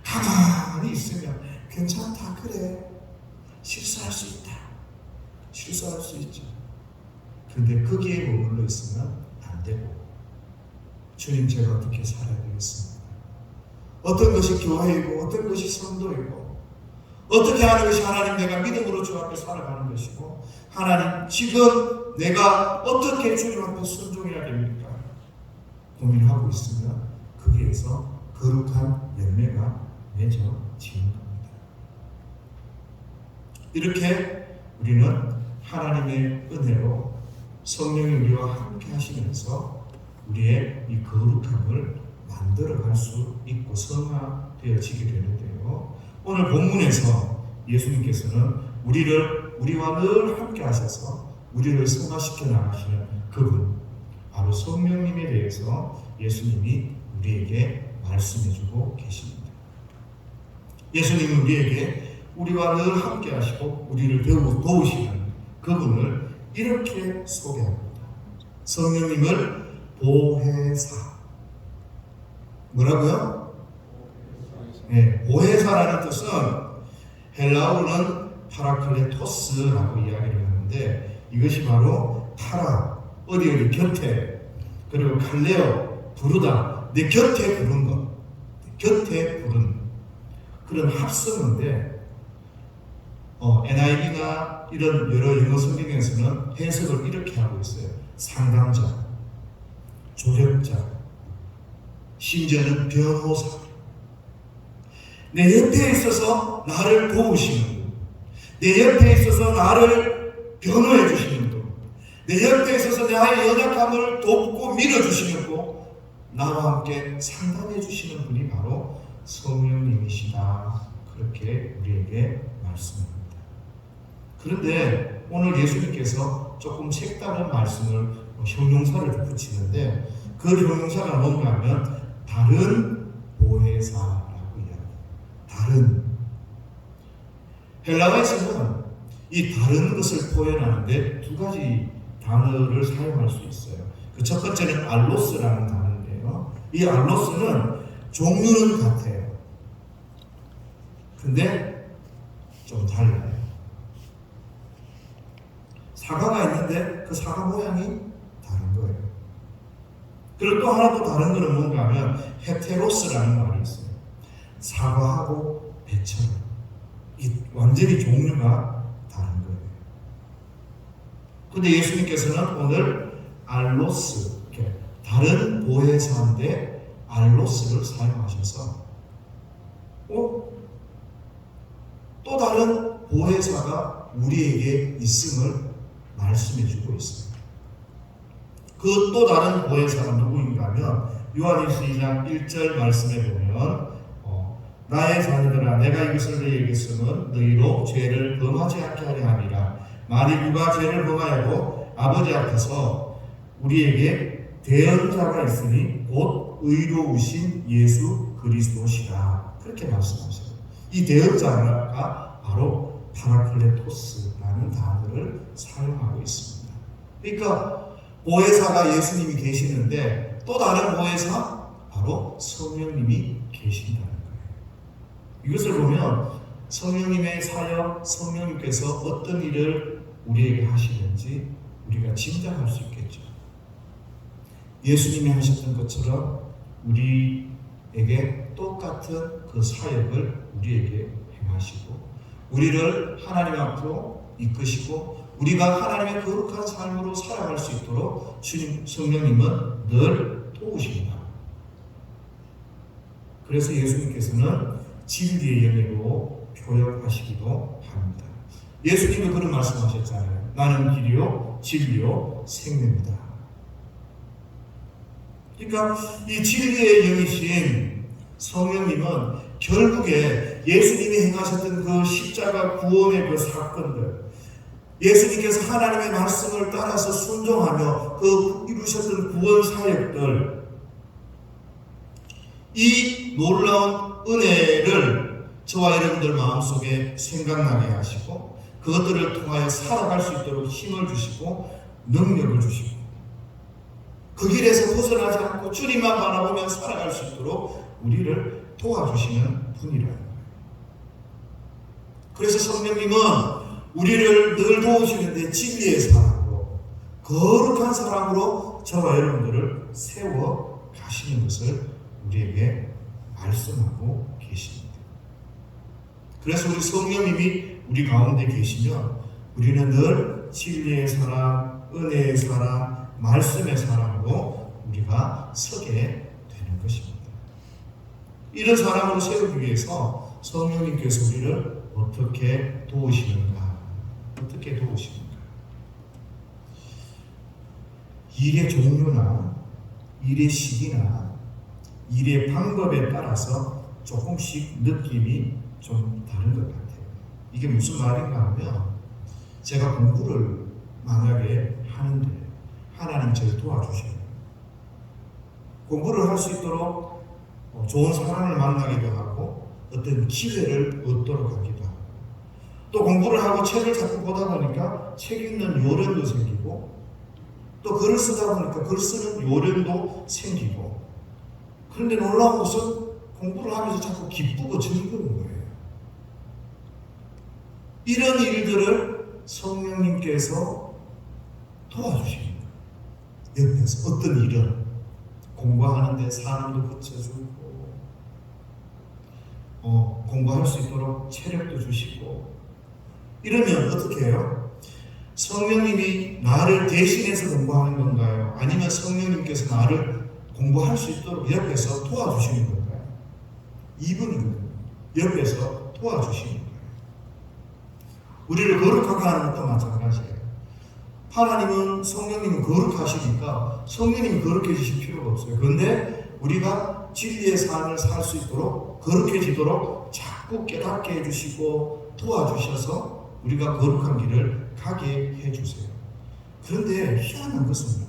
가만히 있으면 괜찮다 그래 실수할 수 있다 실수할 수 있죠. 그런데 거기에 머물러 있으면 안 되고 주님 제가 어떻게 살아야 되겠습니까? 어떤 것이 교회이고 어떤 것이 성도이고 어떻게 하는 것이 하나님 내가 믿음으로 주 앞에 살아가는 것이고 하나님 지금 내가 어떻게 주님 앞에 순종해야 됩니까? 고민하고 있으면 거기에서 거룩한 열매가 맺어지는 겁니다. 이렇게 우리는 하나님의 은혜로 성령이 우리와 함께 하시면서 우리의 이 거룩함을 만들어갈 수 있고 성화되어지게 되는데요. 오늘 본문에서 예수님께서는 우리와 늘 함께 하셔서 우리를 성화시켜 나가시는 그분 바로 성령님에 대해서 예수님이 우리에게 말씀해주고 계십니다. 예수님은 우리에게 우리와 늘 함께 하시고 우리를 도우시는 그분을 이렇게 소개합니다. 성령님을 보혜사. 뭐라고요? 네, 보혜사라는 뜻은 헬라어로는 파라클레토스라고 이야기를 하는데 이것이 바로 파라, 어디 곁에 그리고 칼레오, 부르다, 내 곁에 부른 것, 곁에 부른 그런 합성인데 NIV나 이런 여러 영어 성경에서는 해석을 이렇게 하고 있어요. 상담자, 조력자, 심지어는 변호사. 내 옆에 있어서 나를 도우시는 분, 내 옆에 있어서 나를 변호해 주시는 분, 내 옆에 있어서 나의 연약함을 돕고 밀어주시는 분, 나와 함께 상담해 주시는 분이 바로 성령님이시다. 그렇게 우리에게 말씀합니다. 그런데 오늘 예수님께서 조금 색다른 말씀을 형용사를 붙이는데 그 형용사가 뭔가 하면 다른 보혜사라고 이야기합니다. 다른. 헬라어에서는 이 다른 것을 표현하는데 두 가지 단어를 사용할 수 있어요. 그 첫 번째는 알로스라는 단어인데요. 이 알로스는 종류는 같아요. 근데 좀 달라요. 사과가 있는데 그 사과 모양이 다른 거예요. 그리고 또 하나 또 다른 거는 뭔가 하면 헤테로스라는 말이 있어요. 사과하고 배처럼 완전히 종류가 다른 거예요. 근데 예수님께서는 오늘 알로스, 다른 보혜사인데 알로스를 사용하셔서 또 다른 보혜사가 우리에게 있음을 말씀해주고 있습니다. 그 또 다른 보혜사가 누구인가 하면 요한일서 2장 1절 말씀에 보면 나의 자녀들아 내가 이것을 너희에게 쓰면 너희로 죄를 범하지 않게 하려 함이라. 만일 누가 죄를 범하여도 아버지 앞에서 우리에게 대언자가 있으니 곧 의로우신 예수 그리스도시라. 그렇게 말씀하셔요. 이 대언자가 바로 파라클레토스라는 단어를 사용하고 있습니다. 그러니까 보혜사가 예수님이 계시는데 또 다른 보혜사 바로 성령님이 계신다는 거예요. 이것을 보면 성령님의 사역, 성령님께서 어떤 일을 우리에게 하시는지 우리가 짐작할 수 있겠죠. 예수님이 하셨던 것처럼 우리에게 똑같은 그 사역을 우리에게 행하시고 우리를 하나님 앞으로 이끄시고 우리가 하나님의 거룩한 삶으로 살아갈 수 있도록 주님 성령님은 늘 도우십니다. 그래서 예수님께서는 진리의 영으로 표현하시기도 합니다. 예수님이 그런 말씀하셨잖아요. 나는 길이요 진리요 생명이다. 그러니까 이 진리의 영이신 성령님은 결국에 예수님이 행하셨던 그 십자가 구원의 그 사건들, 예수님께서 하나님의 말씀을 따라서 순종하며 그 이루셨던 구원 사역들, 이 놀라운 은혜를 저와 여러분들 마음속에 생각나게 하시고 그것들을 통하여 살아갈 수 있도록 힘을 주시고 능력을 주시고 그 길에서 벗어나지 않고 주님만 바라보며 살아갈 수 있도록 우리를 도와주시는 분이라는 거예요. 그래서 성령님은 우리를 늘 도우시는데 진리의 사랑으로 거룩한 사랑으로 저와 여러분들을 세워 가시는 것을 우리에게 말씀하고 계십니다. 그래서 우리 성령님이 우리 가운데 계시면 우리는 늘 진리의 사랑, 은혜의 사랑, 말씀의 사랑으로 우리가 서게 되는 것입니다. 이런 사랑으로 세우기 위해서 성령님께서 우리를 어떻게 도우시는가? 어떻게 도우시는가? 일의 종류나 일의 시기나 일의 방법에 따라서 조금씩 느낌이 좀 다른 것 같아요. 이게 무슨 말인가 하면 제가 공부를 만약에 하는데 하나님 저를 도와주셔요. 공부를 할 수 있도록 좋은 사람을 만나기도 하고 어떤 기회를 얻도록 하기도 하고 또 공부를 하고 책을 자꾸 보다 보니까 책 읽는 요령도 생기고 또 글을 쓰다 보니까 글 쓰는 요령도 생기고 그런데 놀라운 것은 공부를 하면서 자꾸 기쁘고 즐거운 거예요. 이런 일들을 성령님께서 도와주시는 거예요. 옆에서 어떤 일은 공부하는데 사람도 고쳐주고 공부할 수 있도록 체력도 주시고 이러면 어떻게 해요? 성령님이 나를 대신해서 공부하는 건가요? 아니면 성령님께서 나를 공부할 수 있도록 옆에서 도와주시는 건가요? 이분은 옆에서 도와주시는 거예요. 우리를 거룩하게 하는 것도 마찬가지예요. 하나님은 성령님은 거룩하시니까 성령님이 거룩해지실 필요가 없어요. 그런데 우리가 진리의 삶을 살 수 있도록 거룩해지도록 자꾸 깨닫게 해주시고 도와주셔서 우리가 거룩한 길을 가게 해주세요. 그런데 희한한 것은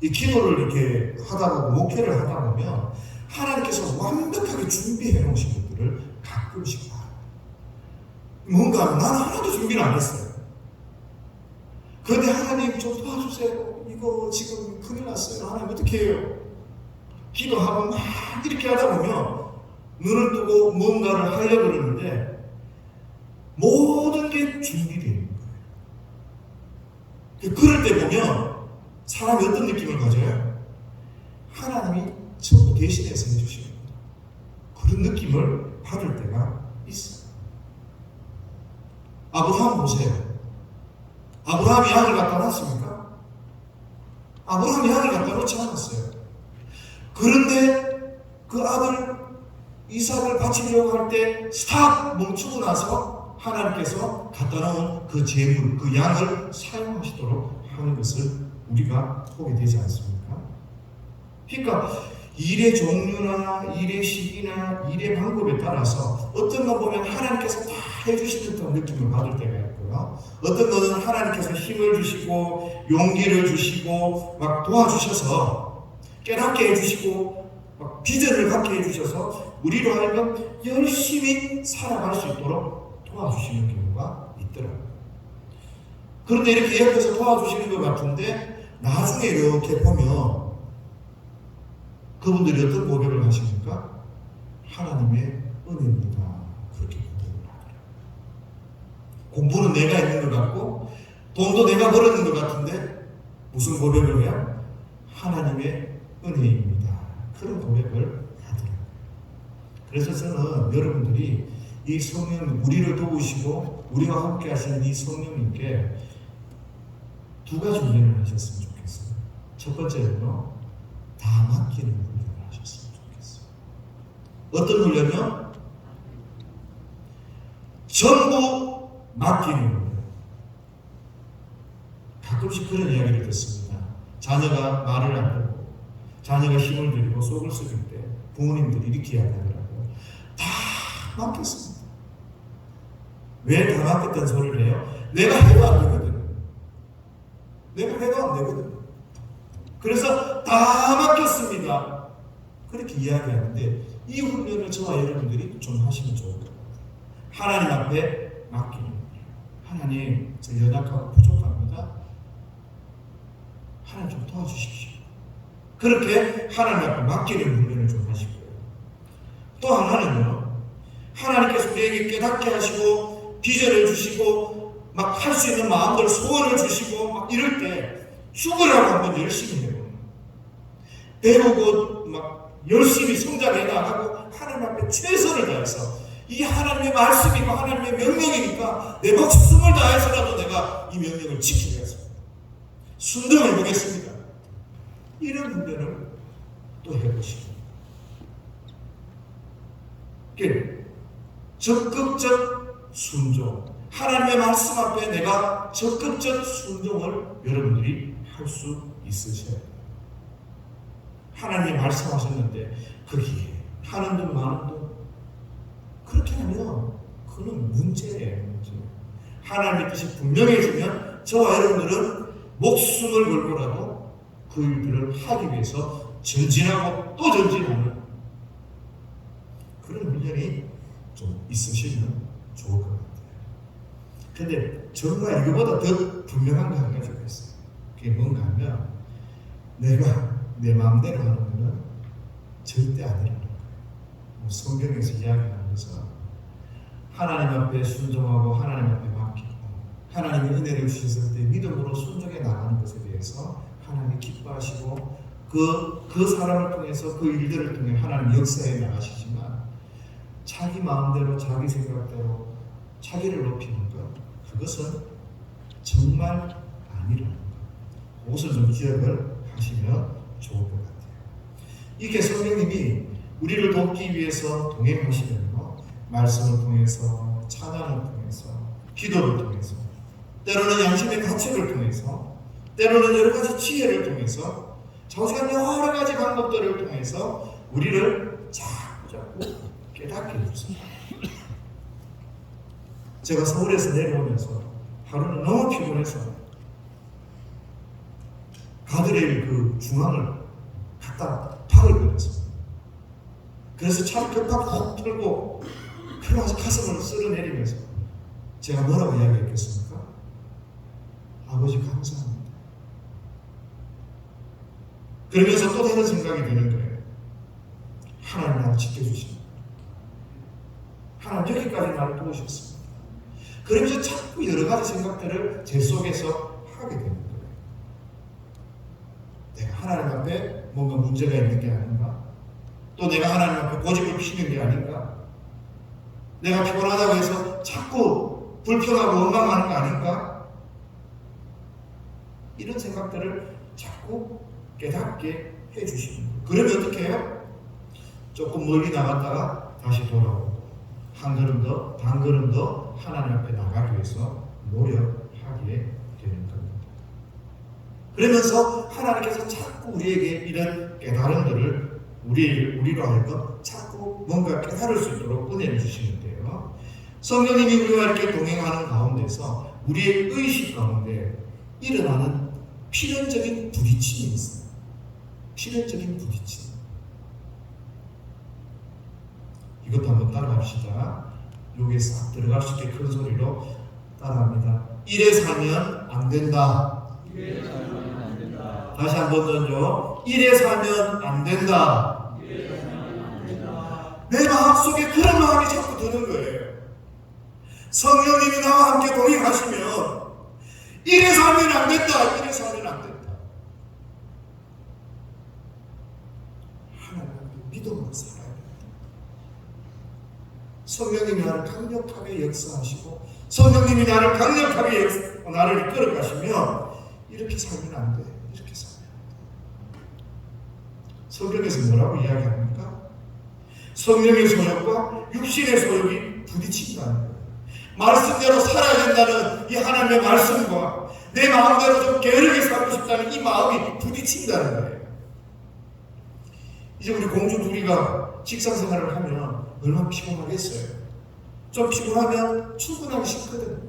이 기도를 이렇게 하다 보고 목회를 하다 보면 하나님께서 완벽하게 준비해 놓으신 것들을 가끔씩 봐요. 뭔가 나는 하나도 준비를 안 했어요. 그런데 하나님 좀 도와주세요. 이거 지금 큰일 났어요. 하나님 어떻게 해요? 기도하고 막 이렇게 하다 보면 눈을 뜨고 뭔가를 하려고 그러는데 모든 게 준비되어 있는 거예요. 그럴 때 보면 사람이 어떤 느낌을 가져요? 하나님이 전부 대신해서 해주시는 거예요. 그런 느낌을 받을 때가 있어요. 아브라함 보세요. 아브라함이 양을 갖다 놨습니까? 아브라함이 양을 갖다 놓지 않았어요. 그런데 그 아들 이삭을 바치려고 할 때 스탑 멈추고 나서 하나님께서 갖다 놓은 그 재물, 그 양을 사용하시도록 하는 것을 우리가 보게 되지 않습니까? 그러니까 일의 종류나 일의 시기나 일의 방법에 따라서 어떤 거 보면 하나님께서 다 해주시는 듯한 느낌을 받을 때가 있고 있더라고요. 어떤 거는 하나님께서 힘을 주시고 용기를 주시고 막 도와주셔서 깨닫게 해주시고 막 비전을 갖게 해주셔서 우리로 하여금 열심히 살아갈 수 있도록 도와주시는 경우가 있더라고요. 그런데 이렇게 옆에서 도와주시는 것 같은데 나중에 이렇게 보면 그분들이 어떤 고백을 하십니까? 하나님의 은혜입니다. 그렇게 고백을 하더라고요. 공부는 내가 있는 것 같고 돈도 내가 벌었는 것 같은데 무슨 고백을 해요? 하나님의 은혜입니다. 그런 고백을 하더라고요. 그래서 저는 여러분들이 이 성령, 우리를 도우시고 우리와 함께 하시는 이 성령님께 두 가지 훈련을 하셨으면 좋겠어요. 첫 번째는요, 다 맡기는 훈련을 하셨으면 좋겠어요. 어떤 훈련이요? 전부 맡기는 훈련. 가끔씩 그런 이야기를 듣습니다. 자녀가 말을 안 듣고 자녀가 힘을 들이고 속을 썩일 때 부모님들이 이렇게 이야기하더라고요. 다 맡겼습니다. 왜 다 맡겼다는 소리를 해요? 내가 해도 안 되거든. 내가 해도 안 되거든. 그래서 다 맡겼습니다. 그렇게 이야기하는데 이 훈련을 저와 여러분들이 좀 하시면 좋을 것 같아요. 하나님 앞에 맡기는 거예요. 하나님, 저 연약하고 부족합니다. 하나님 좀 도와주십시오. 그렇게 하나님 앞에 맡기는 훈련을 좀 하시고요. 또 하나는요, 하나님께서 우리에게 깨닫게 하시고 비전을 주시고 막 할 수 있는 마음들 소원을 주시고 막 이럴 때 죽으라고 한번 열심히 해보는 배우고 막 열심히 성장해 나가고 하나님 앞에 최선을 다해서 이 하나님의 말씀이고 하나님의 명령이니까 내 목숨을 다해서라도 내가 이 명령을 지키겠습니다. 순종해 보겠습니다. 이런 훈련을 또 해보시고 적극적 순종, 하나님의 말씀 앞에 내가 적극적 순종을 여러분들이 할 수 있으셔야 돼요. 하나님이 말씀하셨는데 그게 하는 듯 마는 듯 그렇게 하면 그건 문제예요. 문제. 하나님의 뜻이 분명해지면 저와 여러분들은 목숨을 걸고라도 그 일들을 하기 위해서 전진하고 또 전진하는 그런 훈련이 좀 있으시면 좋을 것 같아요. 근데 정말 이거보다 더 분명한 거 한 가지가 있어요. 그게 뭔가 하면 내가 내 마음대로 하는 거는 절대 아니라는 거예요. 성경에서 이야기하는 것은 하나님 앞에 순종하고 하나님 앞에 맡기고 하나님의 은혜를 주셨을 때 믿음으로 순종해 나가는 것에 대해서 하나님이 기뻐하시고 그 사람을 통해서 그 일들을 통해 하나님 역사해 나가시지만 자기 마음대로 자기 생각대로 자기를 높이는 것 그것은 정말 아니라는 것. 그것을 좀 기억을 하시면 좋을 것 같아요. 이렇게 성령님이 우리를 돕기 위해서 동행하시면요, 말씀을 통해서, 찬양을 통해서, 기도를 통해서, 때로는 양심의 가책을 통해서, 때로는 여러 가지 지혜를 통해서, 자우지간 여러 가지 방법들을 통해서 우리를 자꾸 깨닫게 해주세요. 제가 서울에서 내려오면서 하루는 너무 피곤해서 가드레일 그 중앙을 갖다 팍을 걸었어요. 그래서 차를 급하게 훅 틀고 그러면서 가슴을 쓸어내리면서 제가 뭐라고 이야기했겠습니까? 아버지 감사합니다. 그러면서 또 다른 생각이 드는 거예요. 하나님 나를 지켜주십니다. 하나님 여기까지 나를 도우셨습니다. 그러면서 자꾸 여러 가지 생각들을 제 속에서 하게 되는 거예요. 내가 하나님 앞에 뭔가 문제가 있는 게 아닌가? 또 내가 하나님 앞에 고집을 피는 게 아닌가? 내가 피곤하다고 해서 자꾸 불평하고 원망하는 거 아닌가? 이런 생각들을 자꾸 깨닫게 해주시는 거예요. 그러면 어떻게 해요? 조금 멀리 나갔다가 다시 돌아오고 한 걸음 더, 반 걸음 더 하나님 앞에 나가기 위해서 노력하게 되는 겁니다. 그러면서 하나님께서 자꾸 우리에게 이런 깨달음들을 우리로 하여금 자꾸 뭔가 깨달을 수 있도록 은혜를 주시는데요. 성령님이 우리와 이렇게 동행하는 가운데서 우리의 의식 가운데 일어나는 필연적인 부딪힘이 있어요. 필연적인 부딪힘. 이것도 한번 따라합시다. 여기에 싹 들어갈 수 있게 큰 소리로 따라합니다. 이래 살면 안 된다. 이래 살면 안 된다. 다시 한번 더요. 이래 살면 안 된다. 이래 살면 안 된다. 내 마음속에 그런 마음이 자꾸 드는 거예요. 성령님이 나와 함께 동행하시면 이래 살면 안 된다. 이래 살면 안 된다. 하나님의 믿음으로 살아야 된다. 성령님이 나를 강력하게 역사하시고 성령님이 나를 강력하게 나를 이끌어가시면 이렇게 살면 안 돼. 이렇게 살면 안 돼. 성경에서 뭐라고 이야기합니까? 성령의 소욕과 육신의 소욕이 부딪힌다는 거예요. 말씀대로 살아야 된다는 이 하나님의 말씀과 내 마음대로 좀 게으르게 살고 싶다는 이 마음이 부딪힌다는 거예요. 이제 우리 공주 둘이가 직장생활을 하면 얼마나 피곤하겠어요. 좀 피곤하면 출근하기 싫거든요.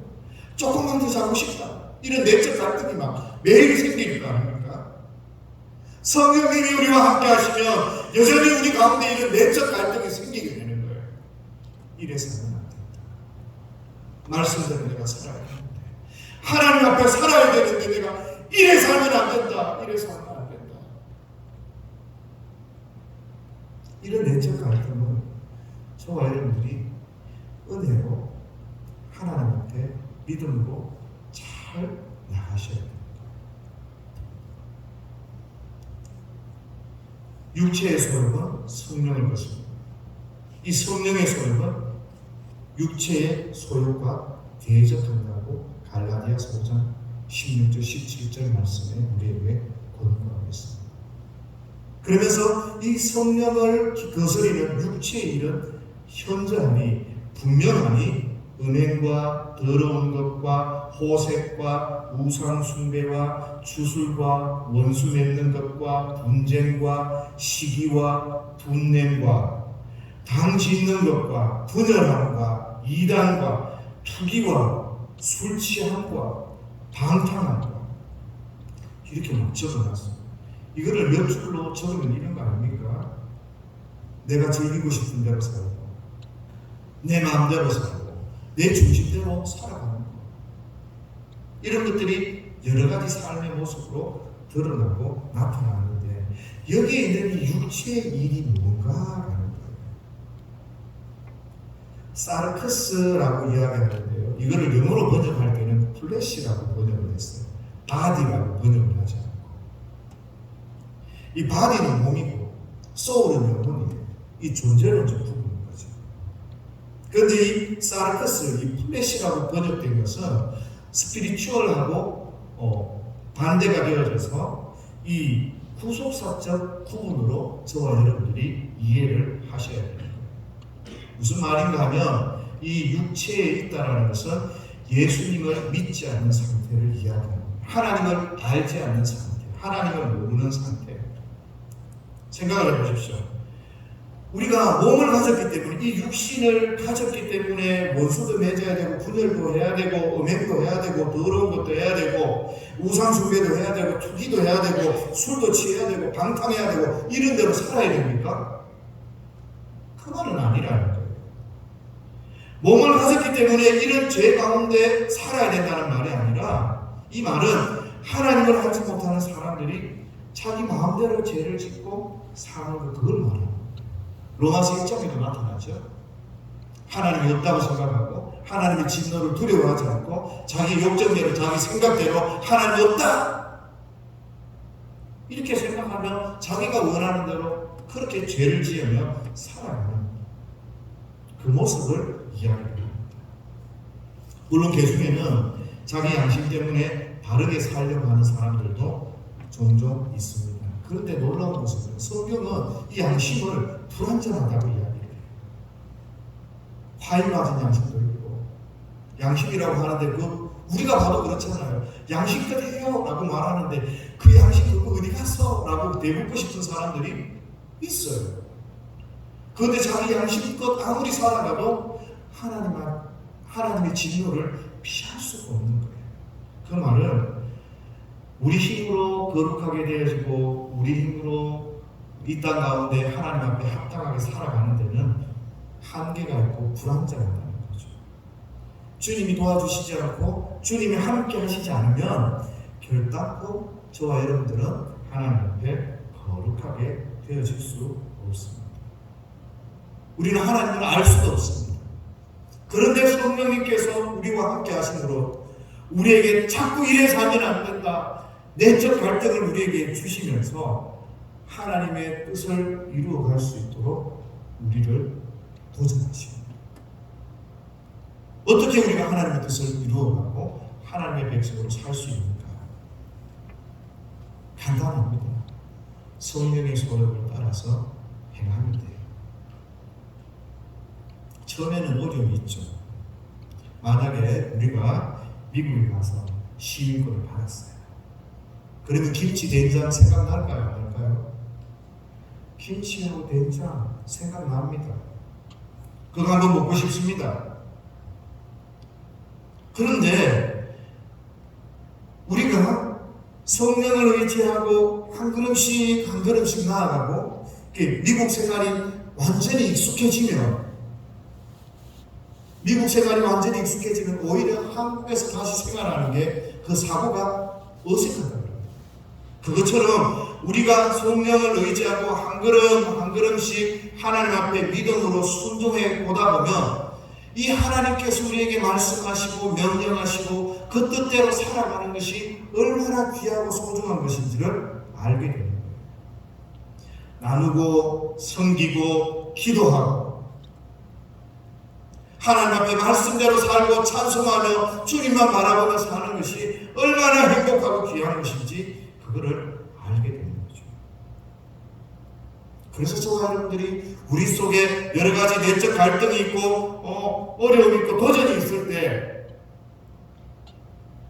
조금만 더 자고 싶다. 이런 내적 갈등이 막 매일 생길 거 아닙니까? 성령님이 우리와 함께 하시면 여전히 우리 가운데 이런 내적 갈등이 생기게 되는 거예요. 이래서는 안 된다. 말씀대로 내가 살아야 되는데 하나님 앞에 살아야 되는데 내가 이래 살면 안 된다. 이래 살면 안 된다. 이런 내적 갈등은 저와 여러분들이 은혜로 하나님 앞에 믿음으로 잘 나가셔야 됩니다. 육체의 소욕은 성령을 것입니다. 이 성령의 소욕은 육체의 소욕과 대적한다고 갈라디아서 5장 16절 17절 말씀에 우리에게 권고하고 있습니다. 그러면서 이 성령을 거스리는 육체의 일은 현저하니 분명하니 음행과 더러운 것과 호색과 우상숭배와 주술과 원수 맺는 것과 분쟁과 시기와 분냄과 당 짓는 것과 분열함과 이단과 투기와 술취함과 방탕함과 이렇게 막 적어놨습니다. 이거를 몇 줄로 적으면 이런 거 아닙니까? 내가 즐기고 싶은 대로 살고 내 마음대로 살고 내 중심대로 살아가는 것, 이런 것들이 여러 가지 삶의 모습으로 드러나고 나타나는데 여기에 있는 이 육체의 일이 뭔가 하는 거예요. 사르크스라고 이야기하는데요, 이거를 영어로 번역할 때는 플래시라고 번역을 했어요. 바디라고 번역을 하지 않고, 이 바디는 몸이고 소울은 영혼이에요. 이 존재는 좀 부분인 거죠. 그런데 이 사르크스, 이 플래시라고 번역된 것은 스피리추얼하고 반대가 되어져서 이 후속사적 구분으로 저와 여러분들이 이해를 하셔야 됩니다. 무슨 말인가 하면 이 육체에 있다는 것은 예수님을 믿지 않는 상태를 이야기합니다. 하나님을 알지 않는 상태, 하나님을 모르는 상태. 생각을 해보십시오. 우리가 몸을 가졌기 때문에, 이 육신을 가졌기 때문에 원수도 맺어야 되고 분열도 해야 되고 음행도 해야 되고 더러운 것도 해야 되고 우상숭배도 해야 되고 투기도 해야 되고 술도 취해야 되고 방탕해야 되고 이런 대로 살아야 됩니까? 그 말은 아니라는 거예요. 몸을 가졌기 때문에 이런 죄 가운데 살아야 된다는 말이 아니라, 이 말은 하나님을 알지 못하는 사람들이 자기 마음대로 죄를 짓고 사는 것, 그걸 말합니다. 로마서 1장에도 나타나죠. 하나님이 없다고 생각하고 하나님의 진노를 두려워하지 않고 자기 욕정대로 자기 생각대로 하나님이 없다 이렇게 생각하며 자기가 원하는 대로 그렇게 죄를 지으며 살아가는 그 모습을 이야기합니다. 물론 그 중에는 자기 양심 때문에 바르게 살려고 하는 사람들도 종종 있습니다. 그런데 놀라운 것은 성경은 이 양심을 불완전하다고 이야기해요. 과일 맞은 양심도 있고, 양심이라고 하는데 그 우리가 봐도 그렇잖아요. 양심껏 해요 라고 말하는데 그 양심 그거 어디 갔어? 라고 대묻고 싶은 사람들이 있어요. 그런데 자기 양심껏 아무리 살아가도 하나님의 진노를 피할 수가 없는 거예요. 그 말은 우리 힘으로 거룩하게 되어지고 우리 힘으로 이 땅 가운데 하나님 앞에 합당하게 살아가는 데는 한계가 있고 불안정하다는 거죠. 주님이 도와주시지 않고 주님이 함께 하시지 않으면 결단코 저와 여러분들은 하나님 앞에 거룩하게 되어질 수 없습니다. 우리는 하나님을 알 수도 없습니다. 그런데 성령님께서 우리와 함께 하심으로 우리에게 자꾸 이래서 하면 안 된다, 내적 갈등을 우리에게 주시면서 하나님의 뜻을 이루어갈 수 있도록 우리를 도전하십니다. 어떻게 우리가 하나님의 뜻을 이루어가고 하나님의 백성으로 살 수 있는가? 간단합니다. 성령의 소욕을 따라서 행하면 돼요. 처음에는 어려움이 있죠. 만약에 우리가 미국에 가서 시민권을 받았어요. 그러면 김치 된장 생각날까요? 안 날까요? 김치하고 된장 생각납니다. 그거 한번 먹고 싶습니다. 그런데 우리가 성령을 의지하고 한 걸음씩 한 걸음씩 나아가고 미국 생활이 완전히 익숙해지면 오히려 한국에서 다시 생활하는 게 그 사고가 어색하다. 그것처럼 우리가 성령을 의지하고 한 걸음 한 걸음씩 하나님 앞에 믿음으로 순종해 보다 보면 이 하나님께서 우리에게 말씀하시고 명령하시고 그 뜻대로 살아가는 것이 얼마나 귀하고 소중한 것인지를 알게 됩니다. 나누고 섬기고 기도하고 하나님 앞에 말씀대로 살고 찬송하며 주님만 바라보며 사는 것이 얼마나 행복하고 귀한 것인지 그거를 알게 되는 거죠. 그래서 저와 여러분들이 우리 속에 여러 가지 내적 갈등이 있고 어려움이 있고 도전이 있을 때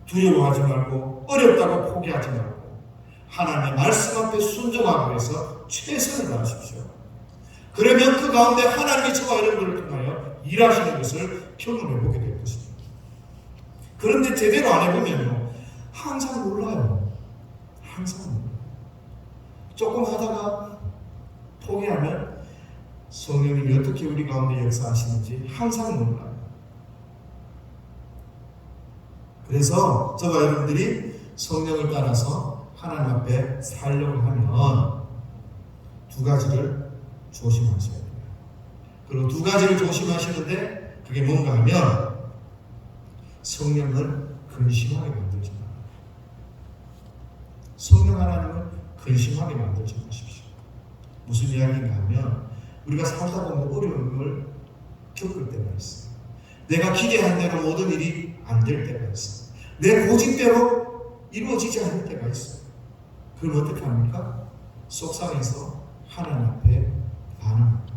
두려워하지 말고 어렵다고 포기하지 말고 하나님의 말씀 앞에 순종하기 위해서 최선을 다하십시오. 그러면 그 가운데 하나님이 저와 여러분들을 통하여 일하시는 것을 경험해 보게 될 것입니다. 그런데 제대로 안 해보면요, 항상 몰라요. 항상 몰라요. 조금 하다가 포기하면 성령님이 어떻게 우리 가운데 역사하시는지 항상 몰라요. 그래서 저와 여러분들이 성령을 따라서 하나님 앞에 살려고 하면 두 가지를 조심하셔야 돼요. 그리고 두 가지를 조심하시는데 그게 뭔가 하면 성령을 근심하게 만들지 마세요. 성령 하나님을 근심하게 만들지 마십시오. 무슨 이야기인가 하면 우리가 살다 보면 어려움을 겪을 때가 있어요. 내가 기대한 대로 모든 일이 안 될 때가 있어요. 내 고집대로 이루어지지 않을 때가 있어요. 그럼 어떻게 합니까? 속상해서 하나님 앞에 반응합니다.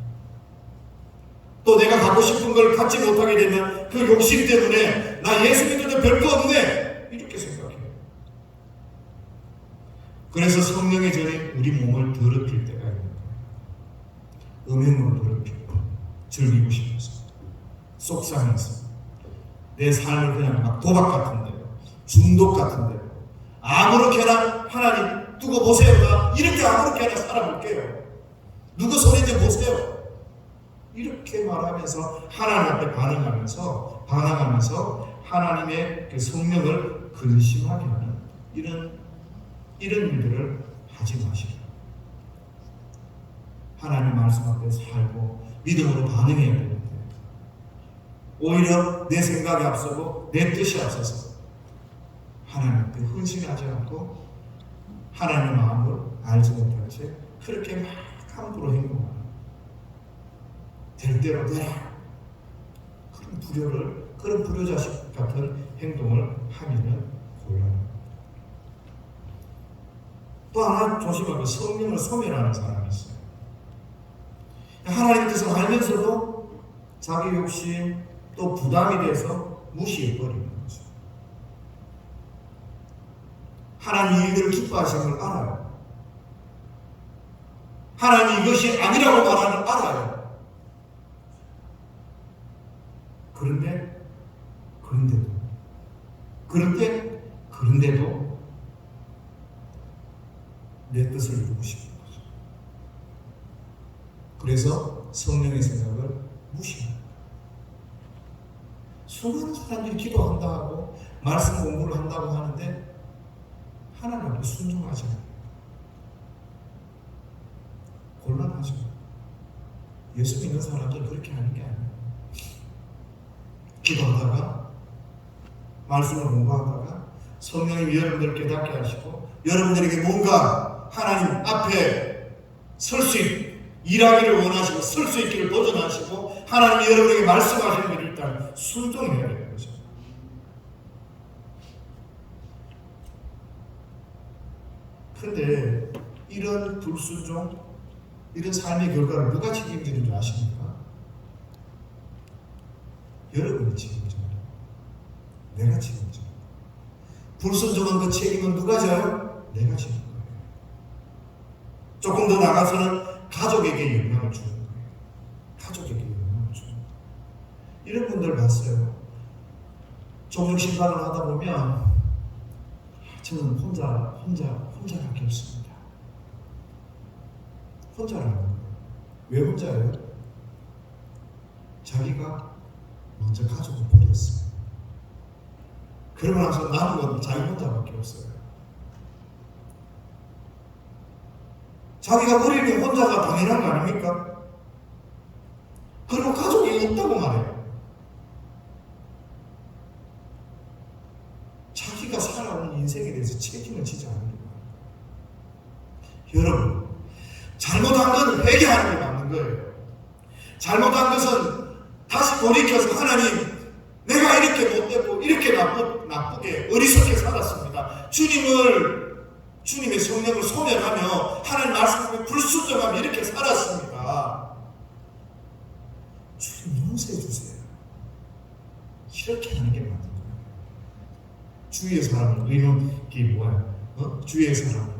또 내가 갖고 싶은 걸 갖지 못하게 되면 그 욕심 때문에 나 예수 믿어도 별거 없네 이렇게 생각해요. 그래서 성령의 전에 우리 몸을 더럽힐 때가 있는 거예요. 음행으로 더럽히고 즐기고 싶어서 속상해서 내 삶을 그냥 막 도박 같은 데로 중독 같은 데로 아무렇게나 하나님 두고 보세요. 나 이렇게 아무렇게나 살아볼게요. 누구 손인지 보세요. 이렇게 말하면서 하나님 앞에 반응하면서 하나님의 그 성령을 근심하게 하는 이런 일들을 하지 마시고 하나님 말씀 앞에 살고 믿음으로 반응해야 되는데 오히려 내 생각이 앞서고 내 뜻이 앞서서 하나님 앞에 헌신하지 않고 하나님의 마음을 알지 못할 채 그렇게 막 함부로 행동하는 될 대로 되라 그런 불효자식 같은 행동을 하면은 곤란합니다. 또 하나 조심하고 성령을 소멸하는 사람이 있어요. 하나님의 뜻을 알면서도 자기 욕심 또 부담이 돼서 무시해버리는 거죠. 하나님 이들을 기뻐하시는 걸 알아요. 하나님 이것이 아니라고 말하는 걸 알아요. 그런데도 그런데도 내 뜻을 이루고 싶은 거죠. 그래서 성령의 생각을 무시합니다. 수많은 사람들이 기도한다 하고 말씀 공부를 한다고 하는데 하나님 앞에 순종하지 않아요. 곤란하죠. 예수 믿는 사람들 그렇게 하는 게 아니에요. 기도하다가 말씀을 공부하다가 성령이 여러분들을 깨닫게 하시고 여러분들에게 뭔가 하나님 앞에 설 수 있는 일하기를 원하시고 설 수 있기를 도전하시고 하나님이 여러분에게 말씀하시는 일을 일단 순종해야 되는 거죠. 그런데 이런 불순종, 이런 삶의 결과를 누가 책임지는 줄 아십니까? 여러분이 책임져요. 내가 책임져요. 불순종한 그 책임은 누가 져요? 내가 지는 거예요. 조금 더 나가서는 가족에게 영향을 주는 거예요. 가족에게 영향을 주는 거예요. 이런 분들 봤어요. 종교 신방을 하다 보면 저는 혼자밖에 없습니다. 혼자라는 거예요. 왜 혼자예요? 자기가 먼저 가족을 버렸어요. 그러고 나서 남은 건 자기 혼자밖에 없어요. 자기가 버리는 혼자가 당연한 거 아닙니까? 그리고 가족이 없다고 말해요. 자기가 살아온 인생에 대해서 책임을 지지 않는 거예요. 여러분, 잘못한 건 회개하는 게 맞는 거예요. 잘못한 것은 다시 돌이켜서 하나님, 내가 이렇게 못되고 이렇게 나쁘게 어리석게 살았습니다. 주님의 성령을 소멸하며 하나님 말씀에 불순종하며 이렇게 살았습니다. 주님 용서해 주세요. 이렇게 하는 게 맞는 거예요. 주위의 사람을 의논 게 뭐예요? 주위의 사람을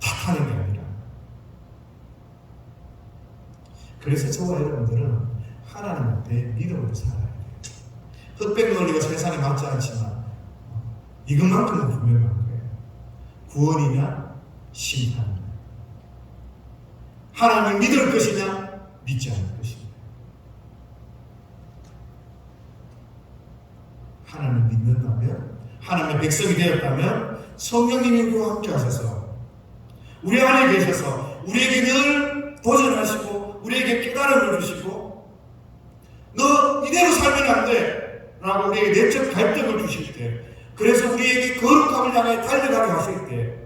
탓하는 게 아니라. 그래서 저와 여러분들은 하나님 앞에 믿음으로 살아야 돼요. 흑백 논리가 세상에 맞지 않지만 이것만큼은 분명한 거예요. 구원이냐 심판이냐, 하나님을 믿을 것이냐 믿지 않을 것이냐. 하나님을 믿는다면, 하나님의 백성이 되었다면 성령님이 우리와 함께 하셔서 우리 안에 계셔서 우리에게 늘 도전하시고 우리에게 깨달음을 주시고 너 이대로 살면 안 돼 라고 우리에게 내적 갈등을 주실 때, 그래서 우리에게 거룩함을 향해 달려가게 하실 때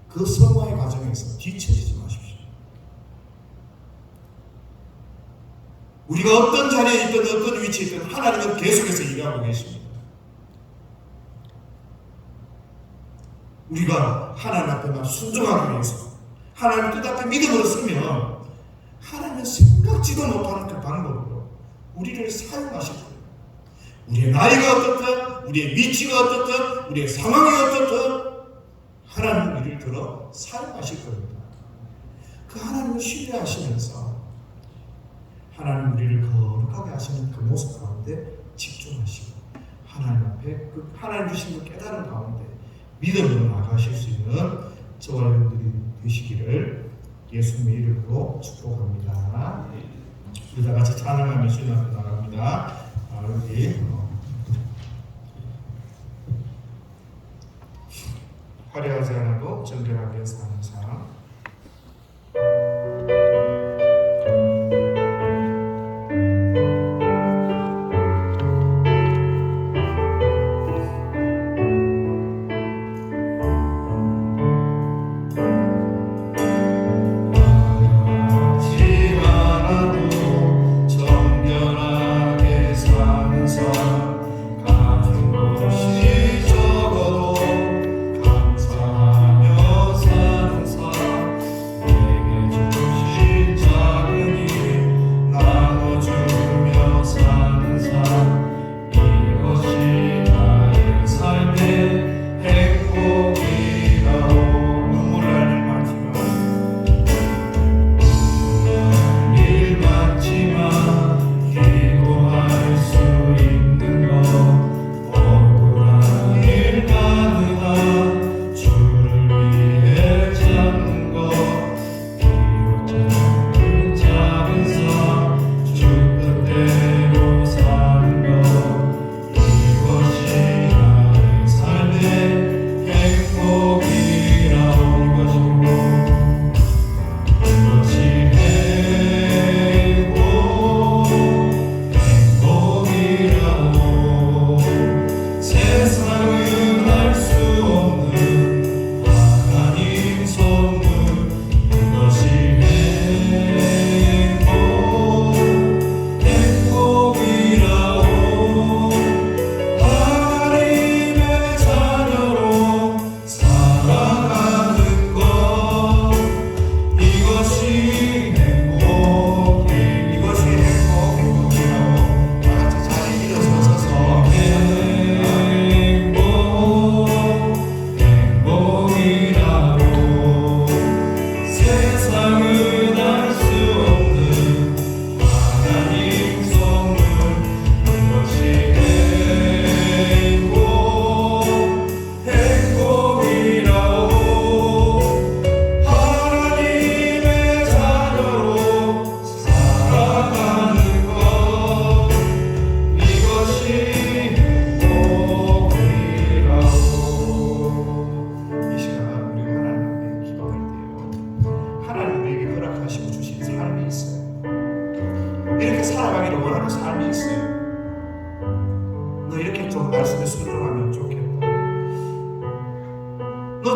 그 성화의 과정에서 뒤처지지 마십시오. 우리가 어떤 자리에 있든 어떤 위치에 있든 하나님은 계속해서 일하고 계십니다. 우리가 하나님 앞에만 순종하기 위해서 하나님 뜻 앞에 믿음으로 쓰면 하나님은 생각지도 못하는 그 방법으로 우리를 사용하실 거예요. 우리의 나이가 어떻든, 우리의 위치가 어떻든, 우리의 상황이 어떻든 하나님은 우리를 들어 사용하실 겁니다. 그 하나님을 신뢰하시면서 하나님 우리를 거룩하게 하시는 그 모습 가운데 집중하시고 하나님 앞에 그 하나님 주신 그 깨달은 가운데 믿음으로 나가실 수 있는 저와 여러분들이 되시기를 예수님의 이름으로 축복합니다. 우리 다 같이 찬양하며 주님 앞에 나갑니다. 여기 화려하지 않아도 정결하게 사는 삶. 것이 적어도 감사하며 사는 삶.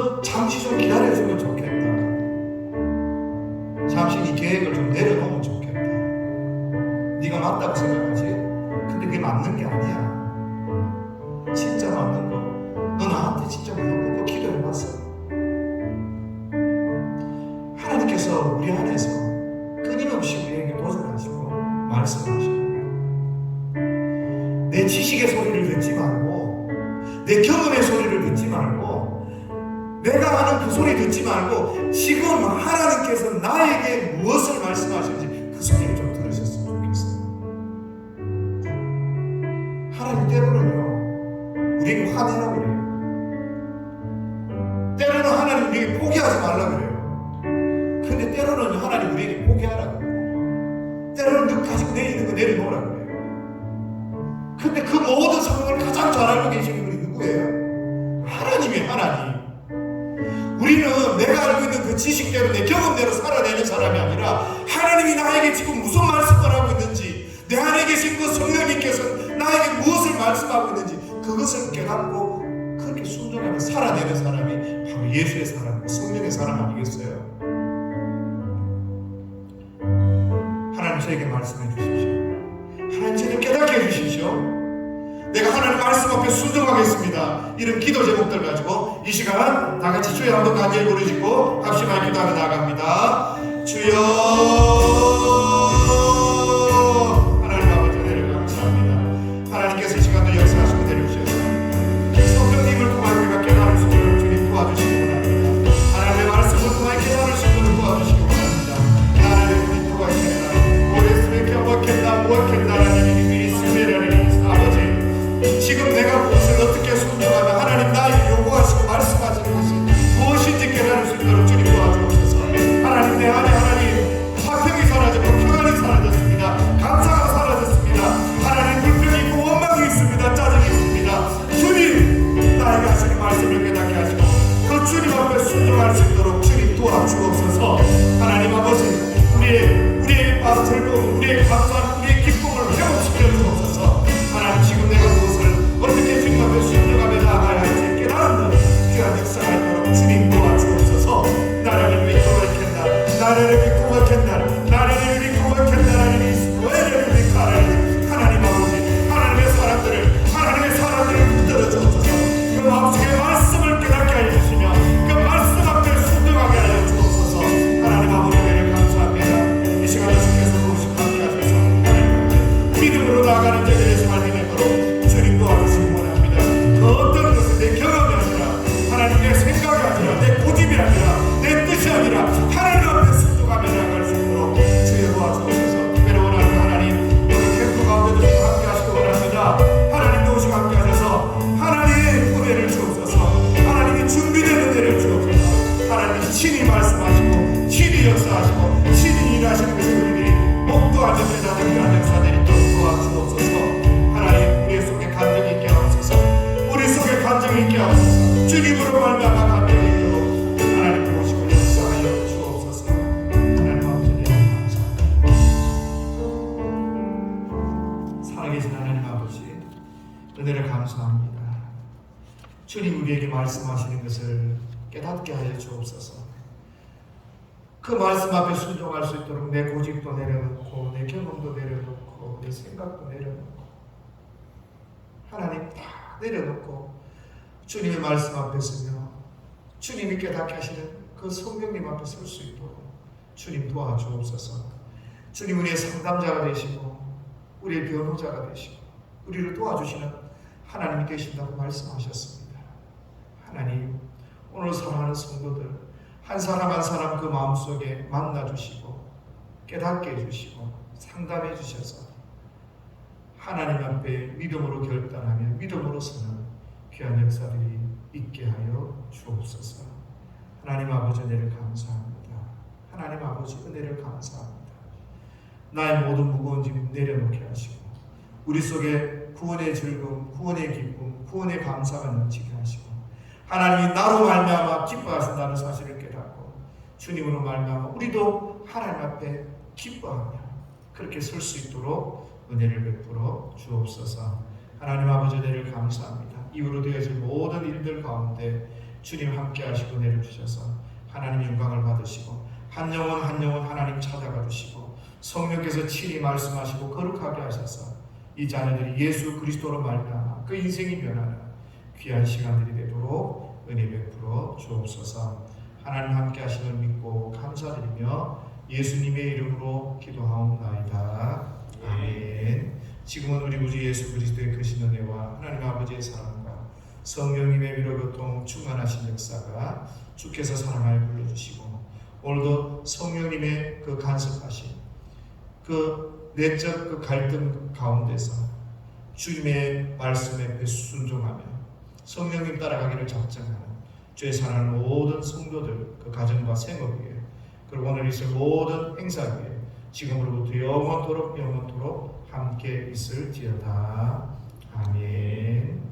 너 잠시 좀 기다려주면 좋겠다. 잠시 네 계획을 좀 내려놓으면 좋겠다. 네가 맞다고 생각하지? 근데 그게 맞는 게 아니야. 진짜 맞는 거. 너 나한테 진짜 무릎 꿇고 기도해봤어? 하나님께서 우리 안에서 끊임없이 우리에게 도전하시고 말씀하시고, 내 지식의 소리를 듣지 말고, 내 경험의 소리를 듣지 말고, 내가 하는 그 소리 듣지 말고, 지금 하나님께서 나에게 무엇을 말씀하시는지 그 소리를 좀 들으셨으면 좋겠어요. 하나님 때로는요, 우리에게 화내라고 그래요. 때로는 하나님 우리에게 포기하지 말라고 그래요. 근데 때로는 하나님 우리에게 포기하라고 그래요. 때로는 너 가지고 내리는 거 내려놓으라고 그래요. 근데 그 모든 상황을 가장 잘 알고 계시는 분이 누구예요? 하나님이에요. 하나님. 우리는 내가 알고 있는 그 지식대로 내 경험대로 살아내는 사람이 아니라, 하나님이 나에게 지금 무슨 말씀을 하고 있는지, 내 안에 계신 그 성령님께서 나에게 무엇을 말씀하고 있는지 그것을 깨닫고 그렇게 순종하며 살아내는 사람이 바로 예수의 사람, 성령의 사람 아니겠어요? 하나님 저에게 말씀해 주십시오. 하나님 저를 깨닫게 해주십시오. 내가 하나님 말씀 앞에 순종하겠습니다. 이런 기도 제목들 가지고 이 시간 다 같이 주여 한번 간절히 부르짖고 합심하게 기도하며 나아갑니다. 주여, 하나님 아버지 은혜를 감사합니다. 하나님께서 이 시간도 역사하시고 내려주셔서 성령님을 통하여 우리가 깨달을 수 있도록 주님 도와주시기 원합니다. 하나님의 말씀을 통하여 깨달을 수 있도록 도와주시기 원합니다. 하나님의 우리 도와주시라. 오래스레 켜먹겠다 무엇겠다라는 일이 스메라는 아버지, 지금 내가 무엇을 어떻게 순종하며 하나님 나에게 요구하시고 말씀하시는 것이 무엇인지 깨달을 수 있도록 주님 도와주옵소서. 하나님 내 안에 하나님 화평이 사라지고 평안이 사라졌습니다. 감사가 사라졌습니다. 하나님 불평이 있고 원망이 있습니다. 짜증이 있습니다. 주님 나에게 하시는 말씀을 깨닫게 하시고 그 주님 앞에 순종할 수 있도록 주님 도와주옵소서. 하나님 아버지, 우리의 즐거움, 우리의 감사함, 우리의 기쁨을 회복시켜 주옵소서. 하나님 지금 내가 무엇을 어떻게 주님 앞에 순종하며 나아가야 할지 깨닫는 귀한 역사가 있도록 주님 도와주옵소서. 나를 믿고 왔겠다, 나를 믿고 왔겠다, 나를 믿고 왔겠다라는 이 수고를 믿고 하나님 아버지, 하나님의 사람들을 붙들어 주옵소서. 그 마음속에 말씀을 깨닫게 하여 주시며 그 말씀 앞에 순종하게 하여 주옵소서. 하나님 아버지 은혜를 감사합니다. 이 시간에 주께서 무엇을 함께 하셔서 하나님 믿음으로 나아가는 자들의 삶이 되도록 주님 도와주시기 원합니다. 그 어떤 것은 내 경험이 아니라, 하나님 내 생각이 아니라, 내 고집이 아니라, 내 뜻이 아니라 하나님 앞에 순종하며 나아갈 수 있도록 주여 도와주옵소서. 특별히 원하는 하나님, 오늘 캠프 가운데도 함께 하시기 원합니다. 하나님도 오시고 함께 하셔서 하나님의 은혜를 주옵소서. 하나님의 준비된 은혜를 주옵소서. 하나님이 친히 말씀하시고 친히 역사하시고 친히 일하시는 것을 우리들이 목도하며 대답을 위한 역사들이 또 도와주옵소서. 하나님 우리 속에 감정이 있게 하옵소서. 우리 속에 감정이 있게 하옵소서. 주님으로 말미암아 감정이 있도록 하나님 모시고 역사하여 주옵소서. 하나님 아버지 감사합니다. 살아계신 하나님 아버지 은혜를 감사합니다. 주님 우리에게 말씀하시는 것을 깨닫게 하여 주옵소서. 그 말씀 앞에 순종할 수 있도록 내 고집도 내려놓고 내 경험도 내려놓고 내 생각도 내려놓고 하나님 다 내려놓고 주님의 말씀 앞에 서며 주님이 깨닫게 하시는 그 성령님 앞에 설 수 있도록 주님 도와주옵소서. 주님 우리의 상담자가 되시고 우리의 변호자가 되시고 우리를 도와주시는 하나님이 되신다고 말씀하셨습니다. 하나님 오늘 사랑하는 성도들 한 사람 한 사람 그 마음속에 만나주시고 깨닫게 해주시고 상담해 주셔서 하나님 앞에 믿음으로 결단하며 믿음으로 서는 귀한 역사들이 있게 하여 주옵소서. 하나님 아버지 은혜를 감사합니다. 하나님 아버지 은혜를 감사합니다. 나의 모든 무거운 짐 내려놓게 하시고 우리 속에 구원의 즐거움, 구원의 기쁨, 구원의 감사가 넘치게 하시고 하나님이 나로 말미암아 기뻐하신다는 사실을 깨닫고 주님으로 말미암아 우리도 하나님 앞에 기뻐하며 그렇게 설 수 있도록 은혜를 베풀어 주옵소서. 하나님 아버지 은혜를 감사합니다. 이후로 되어질 모든 일들 가운데 주님 함께 하시고 내려주셔서 하나님 영광을 받으시고 한 영혼 한 영혼 하나님 찾아가 주시고 성령께서 친히 말씀하시고 거룩하게 하셔서 이 자녀들이 예수 그리스도로 말미암아 그 인생이 변하는 귀한 시간들이 되도록 은혜 베풀어 주옵소서. 하나님 함께 하심을 믿고 감사드리며 예수님의 이름으로 기도하옵나이다. 아멘. 지금은 우리 구주 예수 그리스도의 크신 은혜와 하나님 아버지의 사랑과 성령님의 위로 교통 충만하신 역사가 주께서 사랑하여 불러주시고 오늘도 성령님의 그 간섭하심 그 내적 그 갈등 가운데서 주님의 말씀에 순종하며 성령님 따라가기를 작정하는 주의 사랑하는 모든 성도들 그 가정과 생업 위에 그리고 오늘 있을 모든 행사 위에 지금으로부터 영원토록 함께 있을지어다. 아멘.